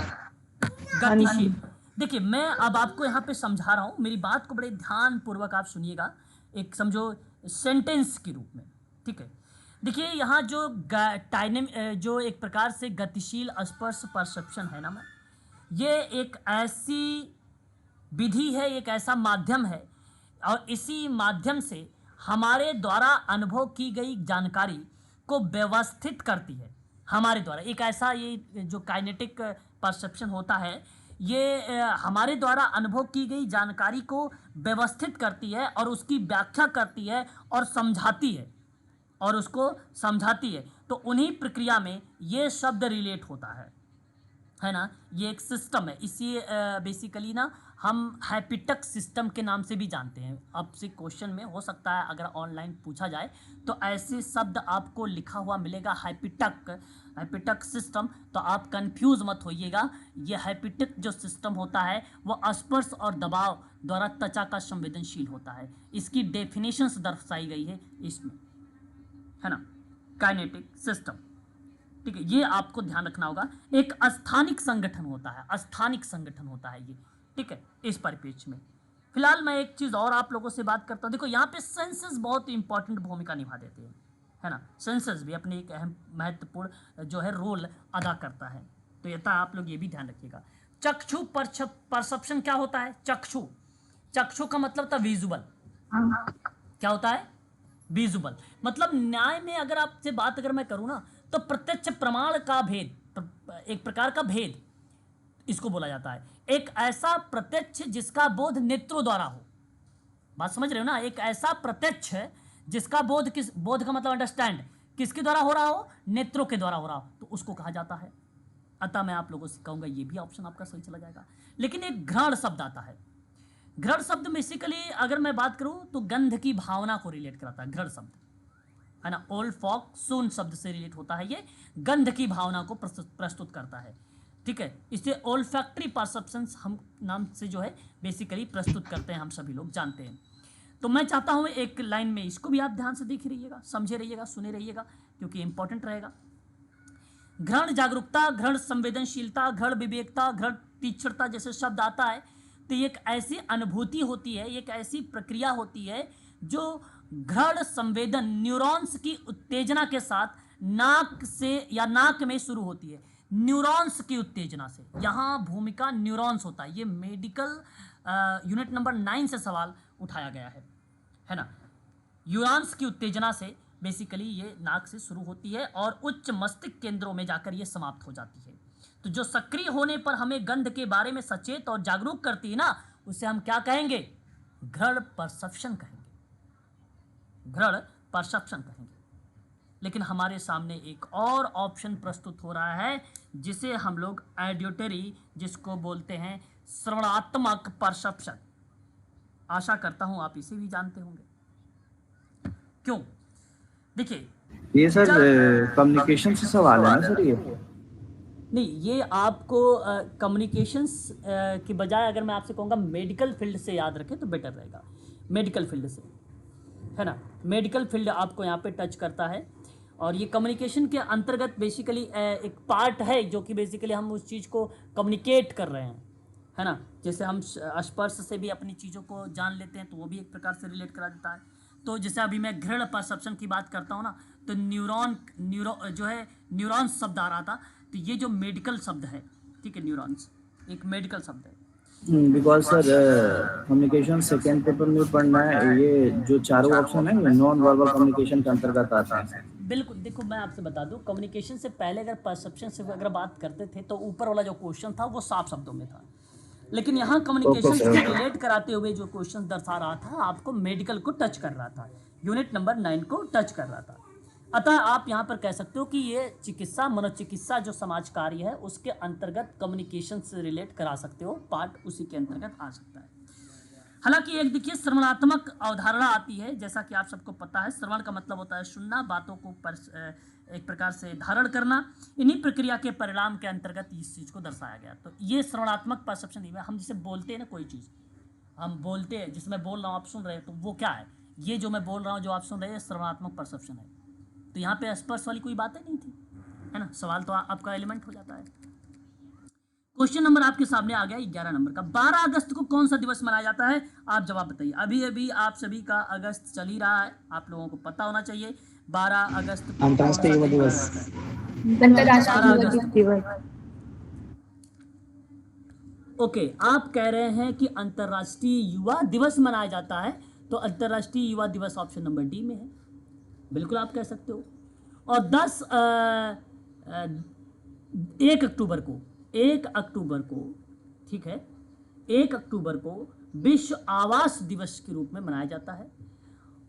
गतिशील। देखिए मैं अब आपको यहाँ पे समझा रहा हूँ, मेरी बात को बड़े ध्यान पूर्वक आप सुनिएगा, एक समझो सेंटेंस के रूप में, ठीक है। देखिए यहाँ जो एक प्रकार से गतिशील स्पर्श परसेप्शन है ना, ये एक ऐसी विधि है, एक ऐसा माध्यम है, और इसी माध्यम से हमारे द्वारा अनुभव की गई जानकारी को व्यवस्थित करती है। हमारे द्वारा एक ऐसा, ये जो काइनेटिक परसेप्शन होता है, ये हमारे द्वारा अनुभव की गई जानकारी को व्यवस्थित करती है और उसकी व्याख्या करती है और समझाती है, और उसको समझाती है। तो उन्हीं प्रक्रिया में ये शब्द रिलेट होता है ना। ये एक सिस्टम है, इसी बेसिकली ना हम हैपिटक सिस्टम के नाम से भी जानते हैं। आपसे क्वेश्चन में हो सकता है अगर ऑनलाइन पूछा जाए तो ऐसे शब्द आपको लिखा हुआ मिलेगा, हैपिटक सिस्टम, तो आप कंफ्यूज मत होइएगा। ये हैपिटक जो सिस्टम होता है वो स्पर्श और दबाव द्वारा त्वचा का संवेदनशील होता है। इसकी डेफिनेशंस दर्शाई गई है इसमें, है ना, काइनेटिक सिस्टम, ठीक है। ये आपको ध्यान रखना होगा। एक स्थानिक संगठन होता है ये, ठीक है, इस परिप्रेक्ष्य में। फिलहाल मैं एक चीज़ और आप लोगों से बात करता हूँ। देखो यहाँ पे सेंसस बहुत इंपॉर्टेंट भूमिका निभा देते हैं, है ना। सेंसस भी अपने एक अहम महत्वपूर्ण जो है रोल अदा करता है, तो ये आप लोग ये भी ध्यान रखिएगा। चक्षु परसेप्शन क्या होता है? चक्षु का मतलब था विजुअल। क्या होता है? विजुअल। मतलब न्याय में अगर आपसे बात अगर मैं करूँ ना, तो प्रत्यक्ष प्रमाण का भेद, एक प्रकार का भेद इसको बोला जाता है। एक ऐसा प्रत्यक्ष जिसका बोध नेत्रों द्वारा हो। बात समझ रहे हो ना? एक ऐसा प्रत्यक्ष जिसका बोध का मतलब अंडरस्टैंड किसके द्वारा हो रहा हो? नेत्रों के द्वारा हो रहा हो, तो उसको कहा जाता है। अतः मैं आप लोगों से कहूंगा ये भी ऑप्शन आपका सही चला जाएगा। लेकिन एक घ्राण शब्द आता है। घ्राण शब्द बेसिकली अगर मैं बात करूं तो गंध की भावना को रिलेट कराता है घ्राण शब्द, है ना। ओल्फैक्शन शब्द से रिलेट होता है, ये गंध की भावना को प्रस्तुत करता है, ठीक है। इसे ओल्फैक्टरी परसेप्शंस हम नाम से जो है बेसिकली प्रस्तुत करते हैं, हम सभी लोग जानते हैं। तो मैं चाहता हूं एक लाइन में इसको भी आप ध्यान से देख रहिएगा, समझे रहिएगा, सुने रहिएगा, क्योंकि इंपॉर्टेंट रहेगा। घ्राण जागरूकता, घ्राण संवेदनशीलता, घ्राण विवेकता, घ्राण तीक्ष्णता जैसे शब्द आता है, तो ये एक ऐसी अनुभूति होती है, एक ऐसी प्रक्रिया होती है जो घ्राण संवेदन न्यूरॉन्स की उत्तेजना के साथ नाक से या नाक में शुरू होती है। न्यूरॉन्स की उत्तेजना से, यहाँ भूमिका न्यूरॉन्स होता है। ये मेडिकल यूनिट नंबर 9 से सवाल उठाया गया है ना। न्यूरॉन्स की उत्तेजना से बेसिकली ये नाक से शुरू होती है और उच्च मस्तिष्क केंद्रों में जाकर ये समाप्त हो जाती है। तो जो सक्रिय होने पर हमें गंध के बारे में सचेत और जागरूक करती है ना, उसे हम क्या कहेंगे? घ्राण परसेप्शन कहेंगे, घ्राण परसेप्शन कहेंगे। लेकिन हमारे सामने एक और ऑप्शन प्रस्तुत हो रहा है जिसे हम लोग ऑडिटरी, जिसको बोलते हैं श्रवणात्मक परसेप्शन। आशा करता हूं आप इसे भी जानते होंगे। क्यों? देखिए ये सर कम्युनिकेशन से सवाल है ना सर ये? नहीं, ये आपको कम्युनिकेशंस की बजाय अगर मैं आपसे कहूँगा मेडिकल फील्ड से याद रखें तो बेटर रहेगा। मेडिकल फील्ड से, है ना, मेडिकल फील्ड आपको यहाँ पे टच करता है। और ये कम्युनिकेशन के अंतर्गत बेसिकली एक पार्ट है जो कि बेसिकली हम उस चीज़ को कम्युनिकेट कर रहे हैं, है ना। जैसे हम स्पर्श से भी अपनी चीज़ों को जान लेते हैं तो वो भी एक प्रकार से रिलेट करा देता है। तो जैसे अभी मैं घृण परसेप्शन की बात करता हूँ ना, तो न्यूरॉन्स शब्द आ रहा था, तो ये जो मेडिकल शब्द है, ठीक है, न्यूरॉन्स एक मेडिकल शब्द है। Because sir communication second paper में पढ़ना है, ये जो चारों ऑप्शन है ये नॉन वर्बल कम्युनिकेशन के अंतर्गत आते हैं। बिल्कुल, देखो मैं आपसे बता दूं, कम्युनिकेशन से पहले अगर परसेप्शन से अगर बात करते थे तो ऊपर वाला जो क्वेश्चन था वो साफ शब्दों में था, लेकिन यहाँ कम्युनिकेशन से रिलेट कराते हुए जो क्वेश्चन दर्शा रहा था आपको मेडिकल को टच कर रहा था, यूनिट नंबर 9 को टच कर रहा था। अतः आप यहाँ पर कह सकते हो कि ये चिकित्सा, मनोचिकित्सा जो समाज कार्य है उसके अंतर्गत कम्युनिकेशन से रिलेट करा सकते हो, पार्ट उसी के अंतर्गत आ सकता है। हालांकि एक देखिए श्रवणात्मक अवधारणा आती है, जैसा कि आप सबको पता है, श्रवण का मतलब होता है सुनना, बातों को एक प्रकार से धारण करना। इन्हीं प्रक्रिया के परिणाम के अंतर्गत इस चीज़ को दर्शाया गया। तो ये श्रवणात्मक परसेप्शन, हम जिसे बोलते हैं ना, कोई चीज़ हम बोलते हैं, जिसे मैं बोल रहा हूँ आप सुन रहे हैं, तो वो क्या है, ये जो मैं बोल रहा हूँ जो आप सुन रहे हैं श्रवणात्मक परसेप्शन है। तो यहाँ पे स्पर्श वाली कोई बातें नहीं थी, है ना, सवाल तो आपका एलिमेंट हो जाता है। क्वेश्चन नंबर आपके सामने आ गया 11 नंबर का। 12 अगस्त को कौन सा दिवस मनाया जाता है, आप जवाब बताइए। अभी अभी आप सभी का अगस्त चल ही रहा है, आप लोगों को पता होना चाहिए 12 अगस्त को अंतर्राष्ट्रीय युवा दिवस। ओके, आप कह रहे हैं कि अंतर्राष्ट्रीय युवा दिवस मनाया जाता है, तो अंतर्राष्ट्रीय युवा दिवस ऑप्शन नंबर डी में है, बिल्कुल आप कह सकते हो। और 1 अक्टूबर को, ठीक है, 1 अक्टूबर को विश्व आवास दिवस के रूप में मनाया जाता है।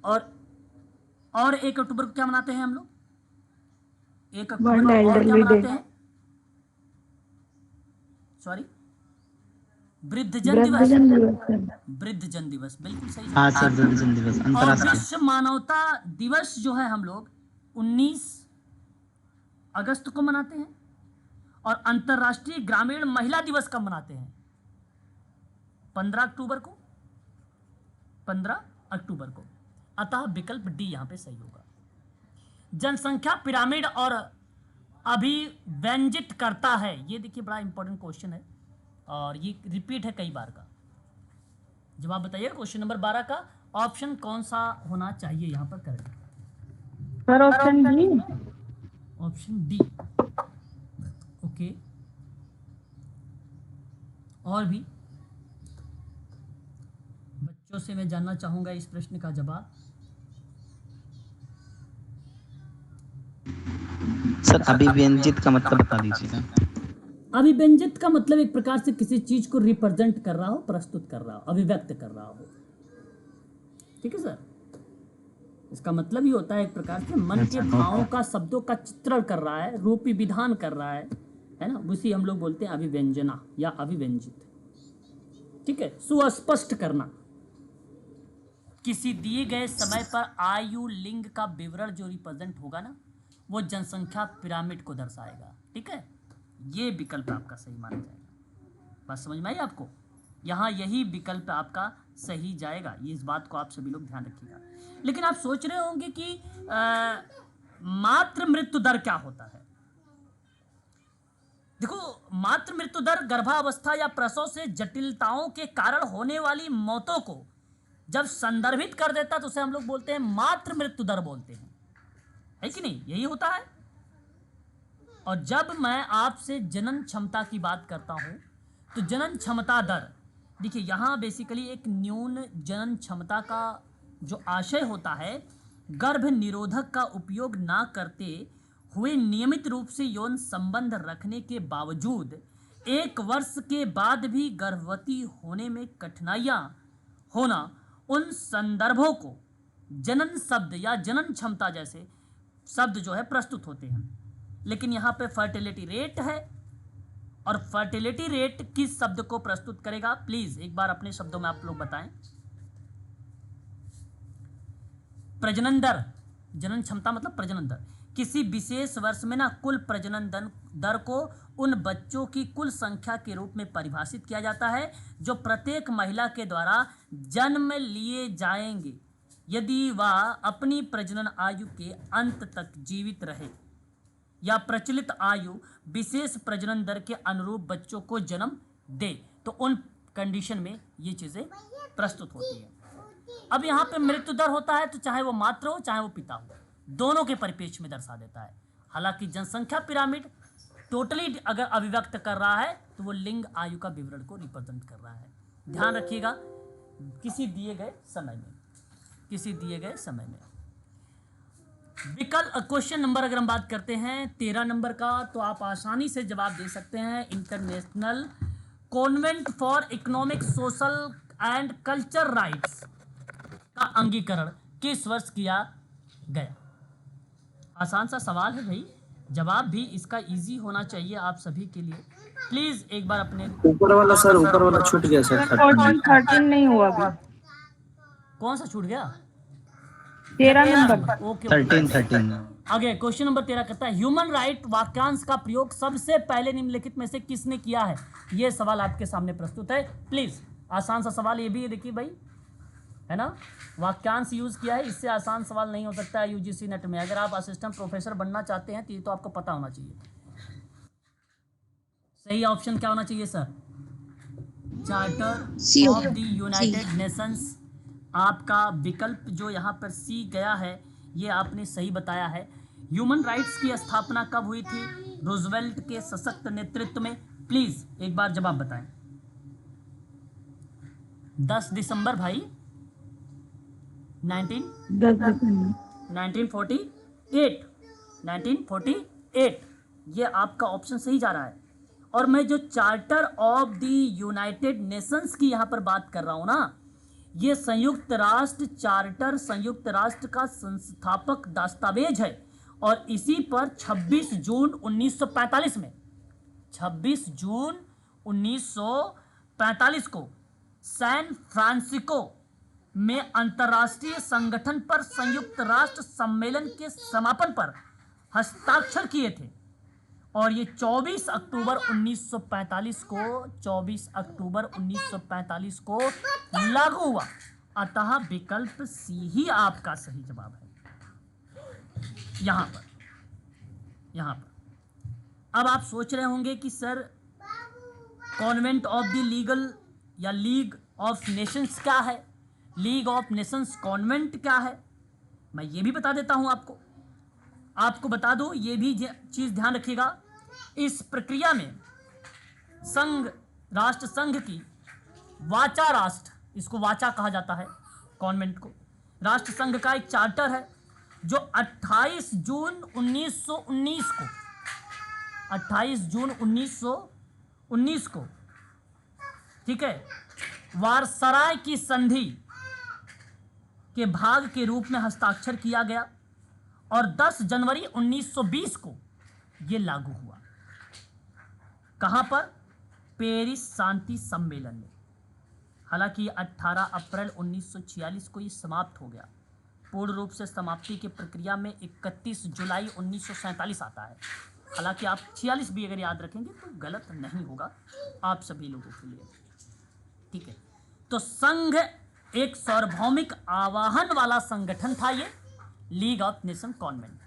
और 1 अक्टूबर को क्या मनाते हैं हम लोग, 1 अक्टूबर को और क्या मनाते हैं, सॉरी, वृद्धजन दिवस। वृद्धजन दिवस, बिल्कुल सही। हाँ सर, वृद्धजन दिवस और अंतर्राष्ट्रीय। विश्व मानवता दिवस जो है हम लोग 19 अगस्त को मनाते हैं। और अंतर्राष्ट्रीय ग्रामीण महिला दिवस कब मनाते हैं, 15 अक्टूबर को, 15 अक्टूबर को। अतः विकल्प डी यहां पे सही होगा। जनसंख्या पिरामिड और अभिव्यंजित करता है, ये देखिए बड़ा इंपॉर्टेंट क्वेश्चन है और ये रिपीट है कई बार का। जवाब बताइए क्वेश्चन नंबर 12 का ऑप्शन कौन सा होना चाहिए यहाँ पर correct. Sir option D. Option D, okay. और भी बच्चों से मैं जानना चाहूंगा इस प्रश्न का जवाब। सर अभिव्यंजित का मतलब बता दीजिएगा। अभिव्यंजित का मतलब एक प्रकार से किसी चीज को रिप्रेजेंट कर रहा हो, प्रस्तुत कर रहा हो, अभिव्यक्त कर रहा हो, ठीक है सर। इसका मतलब ही होता है एक प्रकार से मन के भावों का, शब्दों का चित्रण कर रहा है, रूपी विधान कर रहा है ना, उसी हम लोग बोलते हैं अभिव्यंजना या अभिव्यंजित, ठीक है। सुस्पष्ट करना, किसी दिए गए समय पर आयु लिंग का विवरण जो रिप्रेजेंट होगा ना, वो जनसंख्या पिरामिड को दर्शाएगा, ठीक है। ये विकल्प आपका सही माना जाएगा। बात समझ में आई आपको, यहाँ यही विकल्प आपका सही जाएगा, ये इस बात को आप सभी लोग ध्यान रखिएगा। लेकिन आप सोच रहे होंगे कि मातृ मृत्यु दर क्या होता है। देखो, मातृ मृत्यु दर गर्भावस्था या प्रसव से जटिलताओं के कारण होने वाली मौतों को जब संदर्भित कर देता है तो उसे हम लोग बोलते हैं मातृ मृत्यु दर बोलते हैं, है कि नहीं, यही होता है। और जब मैं आपसे जनन क्षमता की बात करता हूं तो जनन क्षमता दर, देखिए यहाँ बेसिकली एक न्यून जनन क्षमता का जो आशय होता है, गर्भ निरोधक का उपयोग ना करते हुए नियमित रूप से यौन संबंध रखने के बावजूद 1 वर्ष के बाद भी गर्भवती होने में कठिनाइयां होना, उन संदर्भों को जनन शब्द या जनन क्षमता जैसे शब्द जो है प्रस्तुत होते हैं। लेकिन यहाँ पे फर्टिलिटी रेट है, और फर्टिलिटी रेट किस शब्द को प्रस्तुत करेगा, प्लीज एक बार अपने शब्दों में आप लोग बताएं। प्रजनन दर जनन क्षमता मतलब प्रजनन दर, किसी विशेष वर्ष में ना कुल प्रजनन दर को उन बच्चों की कुल संख्या के रूप में परिभाषित किया जाता है जो प्रत्येक महिला के द्वारा जन्म लिए जाएंगे यदि वह अपनी प्रजनन आयु के अंत तक जीवित रहे या प्रचलित आयु विशेष प्रजनन दर के अनुरूप बच्चों को जन्म दे, तो उन कंडीशन में ये चीज़ें प्रस्तुत होती है। अब यहाँ पे मृत्यु दर होता है तो चाहे वो मात्र हो चाहे वो पिता हो, दोनों के परिप्रेक्ष्य में दर्शा देता है। हालांकि जनसंख्या पिरामिड टोटली अगर अभिव्यक्त कर रहा है तो वो लिंग आयु का विवरण को रिप्रेजेंट कर रहा है। ध्यान रखिएगा, किसी दिए गए समय में विकल्प क्वेश्चन नंबर अगर हम बात करते हैं 13 नंबर का, तो आप आसानी से जवाब दे सकते हैं। International convent for economic social and culture rights का अंगीकरण किस वर्ष किया गया? आसान सा सवाल है भाई, जवाब भी इसका इजी होना चाहिए आप सभी के लिए। प्लीज एक बार अपने ऊपर वाला छूट गया सर। 13 नहीं हुआ अभी। कौन सा छूट गया? 13 नंबर। ओके 13 आगे क्वेश्चन नंबर 13 कहता है ह्यूमन राइट वाक्यांश का प्रयोग सबसे पहले निम्नलिखित में से किसने किया है? ये सवाल आपके सामने प्रस्तुत है। प्लीज आसान सा सवाल ये भी है, देखिए भाई, है ना, वाक्यांश यूज किया है, इससे आसान सवाल नहीं हो सकता है यूजीसी नेट में। अगर आप असिस्टेंट प्रोफेसर बनना चाहते हैं तो ये तो आपको पता होना चाहिए। सही ऑप्शन क्या होना चाहिए sir? Charter of the United Nations. आपका विकल्प जो यहाँ पर सी गया है ये आपने सही बताया है। ह्यूमन राइट्स की स्थापना कब हुई थी? रूजवेल्ट के सशक्त नेतृत्व में। प्लीज एक बार जवाब बताएं। 10 दिसंबर भाई 1948 ये आपका ऑप्शन सही जा रहा है। और मैं जो charter of the United Nations की यहाँ पर बात कर रहा हूँ ना, ये संयुक्त राष्ट्र चार्टर संयुक्त राष्ट्र का संस्थापक दस्तावेज है और इसी पर 26 जून 1945 में 26 जून 1945 को सैन फ्रांसिस्को में अंतर्राष्ट्रीय संगठन पर संयुक्त राष्ट्र सम्मेलन के समापन पर हस्ताक्षर किए थे और ये 24 अक्टूबर 1945 को लागू हुआ। अतः विकल्प सी ही आपका सही जवाब है यहां पर। अब आप सोच रहे होंगे कि sir convent of the legal या लीग ऑफ नेशंस क्या है, लीग ऑफ नेशंस कॉन्वेंट क्या है? मैं ये भी बता देता हूं आपको बता दो, ये भी चीज ध्यान रखिएगा। इस प्रक्रिया में राष्ट्र संघ की वाचा राष्ट्र, इसको वाचा कहा जाता है कॉन्वेंट को, राष्ट्र संघ का एक चार्टर है जो 28 जून 1919 को ठीक है, वारसराय की संधि के भाग के रूप में हस्ताक्षर किया गया और 10 जनवरी 1920 को यह लागू हुआ। कहां पर? पेरिस शांति सम्मेलन में। हालांकि 18 अप्रैल 1946 को यह समाप्त हो गया। पूर्ण रूप से समाप्ति की प्रक्रिया में 31 जुलाई 1947 आता है। हालांकि आप 46 भी अगर याद रखेंगे तो गलत नहीं होगा आप सभी लोगों के लिए, ठीक है। तो संघ एक सार्वभौमिक आवाहन वाला संगठन था, ये लीग ऑफ नेशन कॉन्वेंट,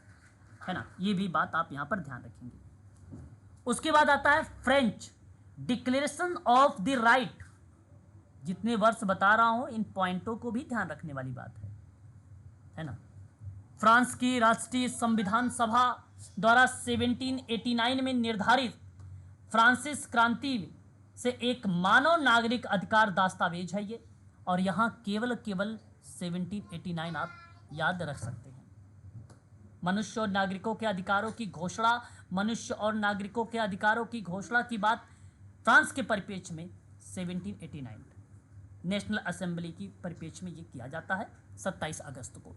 है ना, ये भी बात आप यहां पर ध्यान रखेंगे। उसके बाद आता है French declaration of the right. जितने वर्ष बता रहा हूं इन पॉइंटों को भी ध्यान रखने वाली बात है ना। फ्रांस की राष्ट्रीय संविधान सभा द्वारा 1789 में निर्धारित फ्रांसिस क्रांति से एक मानव नागरिक अधिकार दस्तावेज है ये, और यहाँ केवल 1789 आप याद रख सकते हैं। मनुष्य और नागरिकों के अधिकारों की घोषणा की बात फ्रांस के परिप्रेक्ष्य में 1789 नेशनल असेंबली की परिप्रेक्ष्य में ये किया जाता है 27 अगस्त को।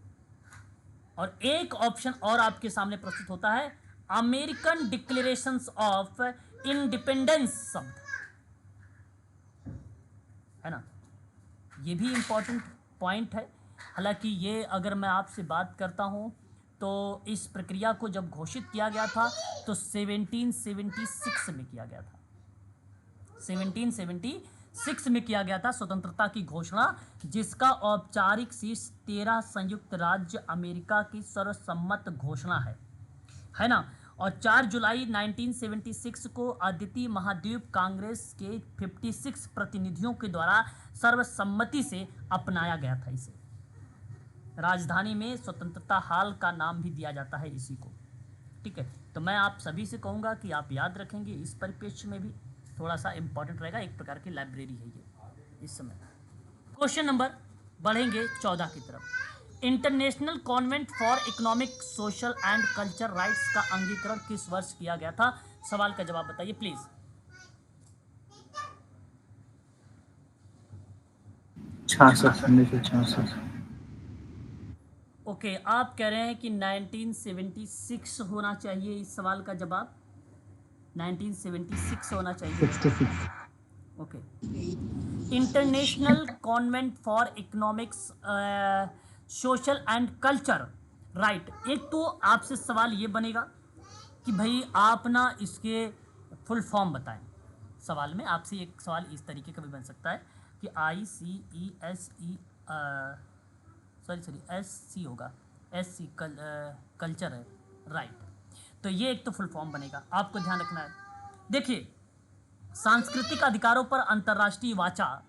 और एक ऑप्शन और आपके सामने प्रस्तुत होता है अमेरिकन डिक्लेरेशंस ऑफ इंडिपेंडेंस शब्द, है ना, ये भी इंपॉर्टेंट पॉइंट है। हालांकि ये अगर मैं आपसे बात करता हूँ तो इस प्रक्रिया को जब घोषित किया गया था तो 1776 में किया गया था। 1776 में किया गया था स्वतंत्रता की घोषणा, जिसका औपचारिक शीर्ष 13 संयुक्त राज्य अमेरिका की सर्वसम्मत घोषणा है ना। और 4 जुलाई 1976 को अद्वितीय महाद्वीप कांग्रेस के 56 प्रतिनिधियों के द्वारा सर्वसम्मति से अपनाया गया था। इसे राजधानी में स्वतंत्रता हाल का नाम भी दिया जाता है इसी को, ठीक है। तो मैं आप सभी से कहूँगा कि आप याद रखेंगे, इस परिप्रेक्ष्य में भी थोड़ा सा इम्पोर्टेंट रहेगा, एक प्रकार की लाइब्रेरी है ये इस समय। क्वेश्चन नंबर बढ़ेंगे 14 की तरफ। International convent for economic, social and culture rights का अंगीकरण किस वर्ष किया गया था? सवाल का जवाब बताइए प्लीज। '66। ओके, आप कह रहे हैं कि 1976 होना चाहिए इस सवाल का जवाब, 1976 होना चाहिए। 66। Okay, international convent for economics, social and culture right. एक तो आपसे सवाल ये बनेगा कि भाई आप ना इसके फुल फॉर्म बताएं। सवाल में आपसे एक सवाल इस तरीके का भी बन सकता है कि SC होगा, SC कल्चर है राइट। तो ये एक तो फुल फॉर्म बनेगा, आपको ध्यान रखना है। देखिए, सांस्कृतिक अधिकारों पर अंतर्राष्ट्रीय वाचा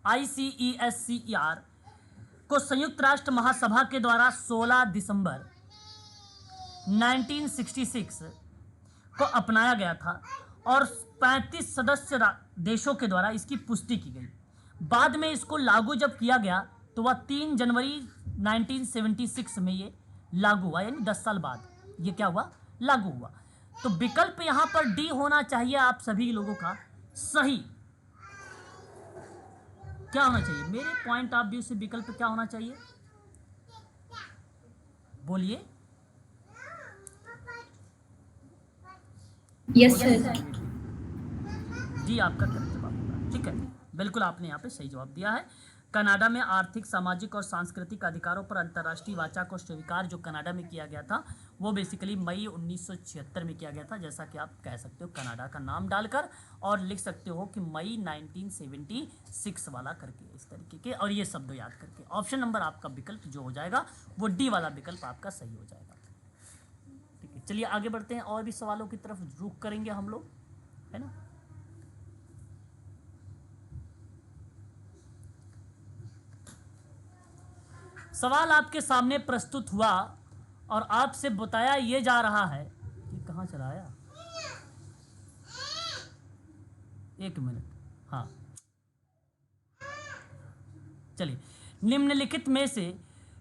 ICESCR को संयुक्त राष्ट्र महासभा के द्वारा 16 दिसंबर 1966 को अपनाया गया था और 35 सदस्य देशों के द्वारा इसकी पुष्टि की गई। बाद में इसको लागू जब किया गया तो वह 3 जनवरी 1976 में ये लागू हुआ, यानी 10 साल बाद ये क्या हुआ, लागू हुआ। तो विकल्प यहाँ पर डी होना चाहिए आप सभी लोगों का सही। क्या होना चाहिए मेरे पॉइंट ऑफ व्यू से, विकल्प क्या होना चाहिए बोलिए। Yes sir. जी आपका करेक्ट जवाब होगा, ठीक है, बिल्कुल आपने यहाँ पे सही जवाब दिया है। कनाडा में आर्थिक, सामाजिक और सांस्कृतिक अधिकारों पर अंतर्राष्ट्रीय वाचा को स्वीकार जो कनाडा में किया गया था वो बेसिकली मई 1976 में किया गया था, जैसा कि आप कह सकते हो कनाडा का नाम डालकर, और लिख सकते हो कि मई 1976 वाला करके इस तरीके के, और ये शब्द याद करके। ऑप्शन नंबर आपका विकल्प जो हो जाएगा वो डी वाला विकल्प आपका सही हो जाएगा, ठीक है। चलिए आगे बढ़ते हैं, और भी सवालों की तरफ रुख करेंगे हम लोग, है ना। सवाल आपके सामने प्रस्तुत हुआ और आपसे बताया ये जा रहा है कि कहाँ चला आया, एक मिनट, हाँ चलिए। निम्नलिखित में से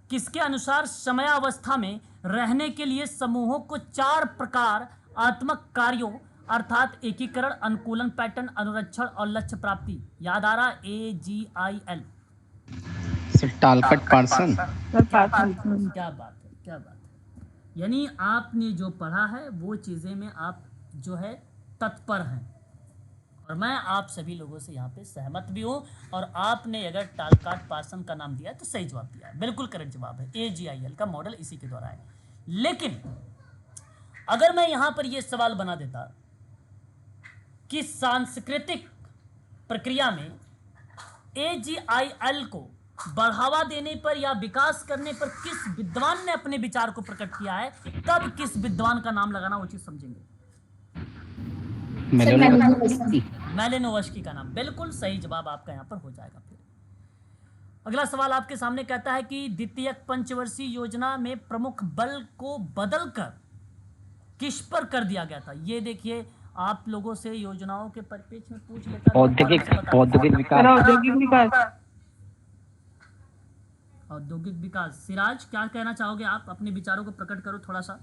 किसके अनुसार समयावस्था में रहने के लिए समूहों को 4 प्रकारात्मक कार्यों अर्थात एकीकरण, अनुकूलन, पैटर्न, अनुरक्षण और लक्ष्य प्राप्ति, याद आ रहा AGIL। टालकट पार्सन। क्या बात है, क्या बात है। यानी आपने जो पढ़ा है वो चीज़ें में आप जो है तत्पर हैं, और मैं आप सभी लोगों से यहाँ पे सहमत भी हूँ। और आपने अगर टालकाट पार्सन का नाम दिया है तो सही जवाब दिया है, बिल्कुल करेक्ट जवाब है। AGIL का मॉडल इसी के द्वारा है। लेकिन अगर मैं यहाँ पर ये सवाल बना देता कि सांस्कृतिक प्रक्रिया में AGIL को बढ़ावा देने पर या विकास करने पर किस विद्वान ने अपने विचार को प्रकट किया है, तब किस विद्वान का नाम लगाना उचित समझेंगे? मैलिनोवस्की का नाम, बिल्कुल सही जवाब आपका यहाँ पर हो जाएगा। फिर अगला सवाल आपके सामने कहता है कि द्वितीय पंचवर्षीय योजना में प्रमुख बल को बदलकर किस पर कर दिया गया था? ये देखिए, आप लोगों से योजनाओं के परिप्रेक्ष्य में पूछ लेता हूं। औद्योगिक विकास। औद्योगिक विकास। सिराज, क्या कहना चाहोगे आप? अपने विचारों को प्रकट करो थोड़ा सा।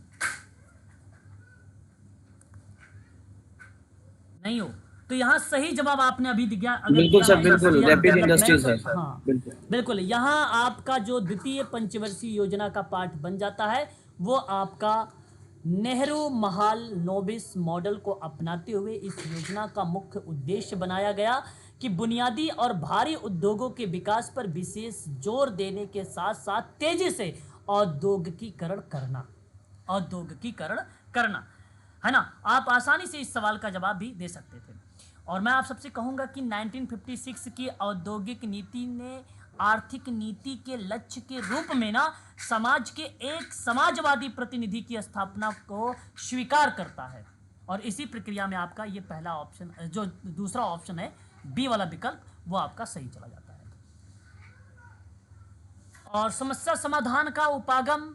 नहीं हो तो यहाँ सही जवाब आपने अभी दिया। बिल्कुल सर, बिल्कुल रैपिड इंडस्ट्रीज है। हाँ बिल्कुल, यहाँ आपका जो द्वितीय पंचवर्षीय योजना का पार्ट बन जाता है वो आपका नेहरू महालनोबिस मॉडल को अपनाते हुए इस योजना का मुख्य उद्देश्य बनाया गया कि बुनियादी और भारी उद्योगों के विकास पर विशेष जोर देने के साथ साथ तेजी से औद्योगिकीकरण करना। औद्योगिकीकरण करना, है ना। आप आसानी से इस सवाल का जवाब भी दे सकते थे। और मैं आप सबसे कहूँगा कि 1956 की औद्योगिक नीति ने आर्थिक नीति के लक्ष्य के रूप में ना समाज के एक समाजवादी प्रतिनिधि की स्थापना को स्वीकार करता है। और इसी प्रक्रिया में आपका ये पहला ऑप्शन, जो दूसरा ऑप्शन है बी वाला विकल्प, वो आपका सही चला जाता है। और समस्या समाधान का उपागम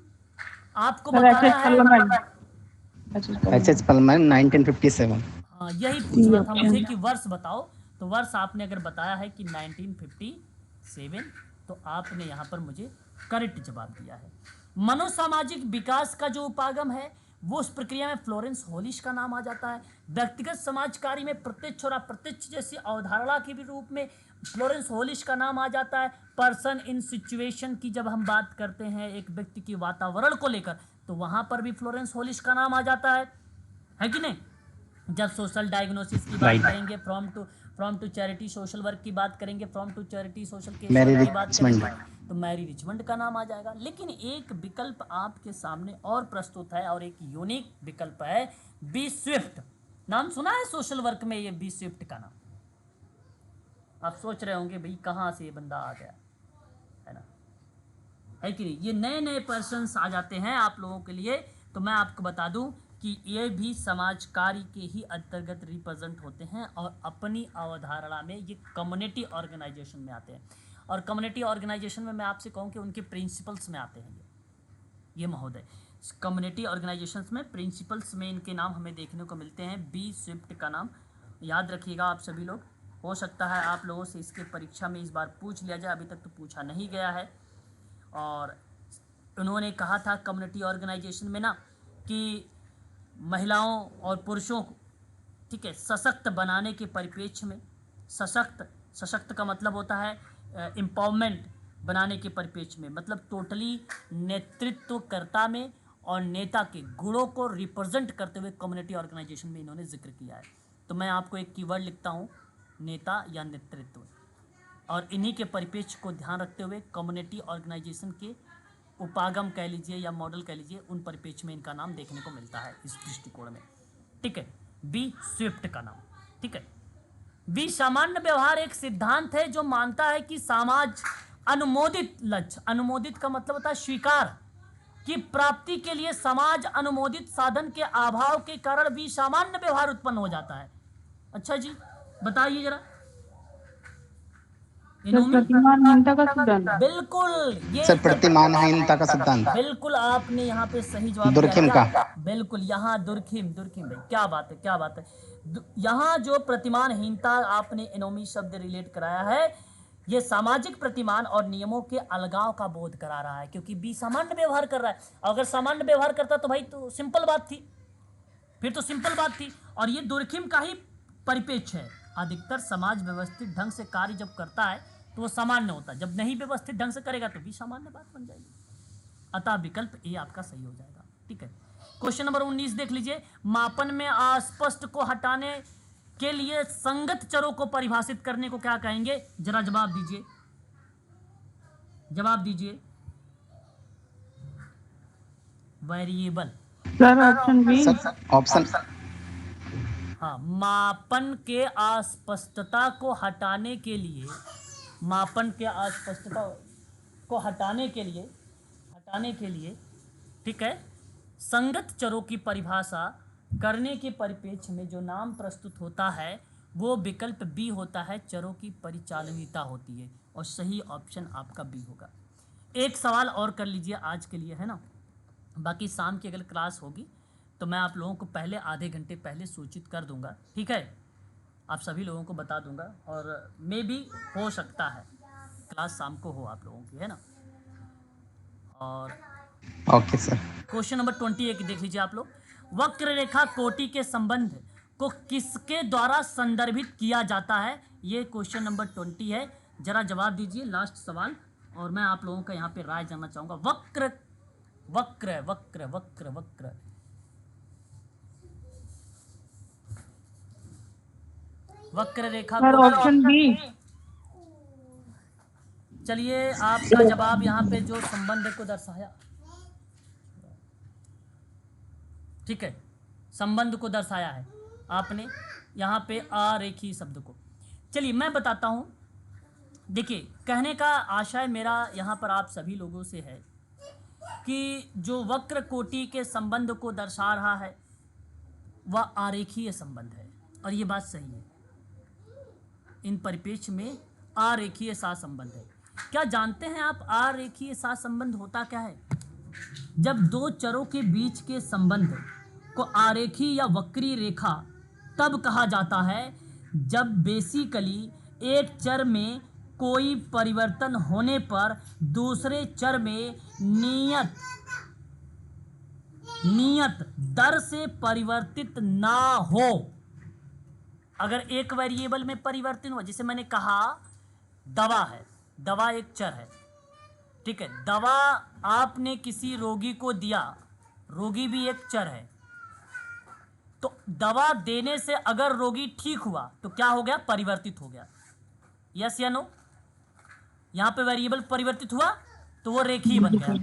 आपको सर बताना एच.एच. है। पल्लमन। एच.एच. पल्मन 1957। हाँ, यही पूछना था मुझे कि वर्ष बताओ। तो वर्ष आपने अगर बताया है कि 1957, तो आपने यहाँ पर मुझे करेक्ट जवाब दिया है। मनोसामाजिक विकास का जो उपागम है वो उस प्रक्रिया में फ्लोरेंस होलिश का नाम आ जाता है। व्यक्तिगत समाज कार्य में प्रत्यक्ष और अप्रत्यक्ष जैसी अवधारणा के भी रूप में फ्लोरेंस होलिश का नाम आ जाता है। पर्सन इन सिचुएशन की जब हम बात करते हैं एक व्यक्ति की वातावरण को लेकर, तो वहां पर भी फ्लोरेंस होलिश का नाम आ जाता है कि नहीं। जब सोशल डायग्नोसिस की बात करेंगे, from to charity social work की बात करेंगे, from to charity social case की बात करेंगे, तो मैरी रिचमंड का नाम आ जाएगा। लेकिन एक विकल्प आपके सामने और प्रस्तुत है, और एक यूनिक विकल्प है बी स्विफ्ट। नाम सुना है सोशल वर्क में ये बी स्विफ्ट का नाम? आप सोच रहे होंगे भाई कहाँ से ये बंदा आ गया, है ना, है कि नहीं। ये नए नए पर्सन्स आ जाते हैं आप लोगों के लिए। तो मैं आपको बता दूं कि ये भी समाज कार्य के ही अंतर्गत रिप्रेजेंट होते हैं, और अपनी अवधारणा में ये कम्युनिटी ऑर्गेनाइजेशन में आते हैं। और कम्युनिटी ऑर्गेनाइजेशन में मैं आपसे कहूं कि उनके प्रिंसिपल्स में आते हैं ये महोदय। कम्युनिटी ऑर्गेनाइजेशंस में प्रिंसिपल्स में इनके नाम हमें देखने को मिलते हैं। बी स्विफ्ट का नाम याद रखिएगा आप सभी लोग। हो सकता है आप लोगों से इसके परीक्षा में इस बार पूछ लिया जाए, अभी तक तो पूछा नहीं गया है। और उन्होंने कहा था कम्युनिटी ऑर्गेनाइजेशन में ना कि महिलाओं और पुरुषों को, ठीक है, सशक्त बनाने के परिप्रेक्ष्य में, सशक्त का मतलब होता है एम्पावरमेंट बनाने के परिप्रेक्ष्य में, मतलब टोटली नेतृत्वकर्ता में और नेता के गुणों को रिप्रेजेंट करते हुए कम्युनिटी ऑर्गेनाइजेशन में इन्होंने जिक्र किया है। तो मैं आपको एक कीवर्ड लिखता हूँ, नेता या नेतृत्व, और इन्हीं के परिप्रेक्ष्य को ध्यान रखते हुए कम्युनिटी ऑर्गेनाइजेशन के उपागम कह लीजिए या मॉडल कह लीजिए, उन परिप्रेक्ष्य में इनका नाम देखने को मिलता है इस दृष्टिकोण में, ठीक है। बी स्विफ्ट का नाम, ठीक है। बी सामान्य व्यवहार एक सिद्धांत है जो मानता है कि समाज अनुमोदित लक्ष्य, अनुमोदित का मतलब होता है स्वीकार, की प्राप्ति के लिए समाज अनुमोदित साधन के अभाव के कारण भी सामान्य व्यवहार उत्पन्न हो जाता है। अच्छा जी, बताइए जरा। प्रतिमानहीनता का सिद्धांत। बिल्कुल, ये सर प्रतिमानहीनता का सिद्धांत, बिल्कुल आपने यहाँ पे सही जवाब दुर्खिम दिया। का। बिल्कुल, यहाँ दुर्खिम भाई, क्या बात है, क्या बात है। यहाँ जो प्रतिमानहीनता आपने एनोमी शब्द रिलेट कराया है, ये सामाजिक प्रतिमान और नियमों के अलगाव का बोध करा रहा है, क्योंकि बी सामान्य व्यवहार कर रहा है। अगर सामान्य व्यवहार करता तो भाई तो सिंपल बात थी, फिर तो सिंपल बात थी। और ये दुर्खिम का ही परिपेक्ष है। अधिकतर समाज व्यवस्थित ढंग से कार्य जब करता है तो वो सामान्य होता है, जब नहीं व्यवस्थित ढंग से करेगा तो भी सामान्य बात बन जाएगी। अतः विकल्प ए आपका सही हो जाएगा, ठीक है। क्वेश्चन नंबर 19 देख लीजिए। मापन में अस्पष्ट को हटाने के लिए संगत चरों को परिभाषित करने को क्या कहेंगे? जरा जवाब दीजिए, जवाब दीजिए। Variable. Sir option B. Option हाँ, मापन के अस्पष्टता को हटाने के लिए, मापन के अस्पष्टता को हटाने के लिए, ठीक है, संगत चरों की परिभाषा करने के परिप्रेक्ष्य में जो नाम प्रस्तुत होता है वो विकल्प बी होता है, चरों की परिचालनीयता होती है। और सही ऑप्शन आपका बी होगा। एक सवाल और कर लीजिए आज के लिए, है ना। बाकी शाम की अगर क्लास होगी तो मैं आप लोगों को पहले आधे घंटे पहले सूचित कर दूंगा, ठीक है। आप सभी लोगों को बता दूंगा, और मे भी हो सकता है क्लास शाम को हो आप लोगों की, है ना। और ओके सर। क्वेश्चन नंबर 21 देख लीजिए आप लोग। वक्र रेखा कोटि के संबंध को किसके द्वारा संदर्भित किया जाता है? ये क्वेश्चन नंबर 20 है। जरा जवाब दीजिए, लास्ट सवाल। और मैं आप लोगों का यहाँ पे राय जानना चाहूंगा। वक्र वक्र वक्र वक्र वक्र वक्र रेखा सर ऑप्शन बी। चलिए, आपका जवाब यहाँ पे जो संबंध को दर्शाया, ठीक है, संबंध को दर्शाया है आपने यहाँ पे अरेखीय शब्द को। चलिए मैं बताता हूँ। देखिए, कहने का आशय मेरा यहाँ पर आप सभी लोगों से है कि जो वक्र कोटि के संबंध को दर्शा रहा है वह आरेखीय संबंध है, और ये बात सही है। इन परिप्रेक्ष्य में आरेखीय सहसंबंध है। क्या जानते हैं आप आरेखीय सहसंबंध होता क्या है? जब दो चरों के बीच के संबंध को आरेखीय या वक्री रेखा तब कहा जाता है जब बेसिकली एक चर में कोई परिवर्तन होने पर दूसरे चर में नियत दर से परिवर्तित ना हो। अगर एक वेरिएबल में परिवर्तन हुआ, जैसे मैंने कहा दवा है, दवा एक चर है, ठीक है, दवा आपने किसी रोगी को दिया, रोगी भी एक चर है, तो दवा देने से अगर रोगी ठीक हुआ तो क्या हो गया? परिवर्तित हो गया। यस या नो? यहां पे वेरिएबल परिवर्तित हुआ तो वो रेखीय बन गया।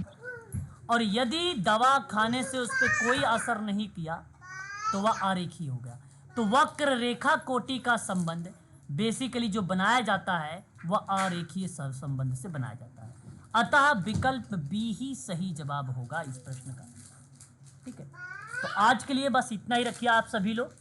और यदि दवा खाने से उस पर कोई असर नहीं किया तो वह आरेखीय हो गया। तो वक्र रेखा कोटि का संबंध बेसिकली जो बनाया जाता है वह आरेखीय संबंध से बनाया जाता है। अतः विकल्प बी ही सही जवाब होगा इस प्रश्न का। ठीक है, तो आज के लिए बस इतना ही रखिए आप सभी लोग।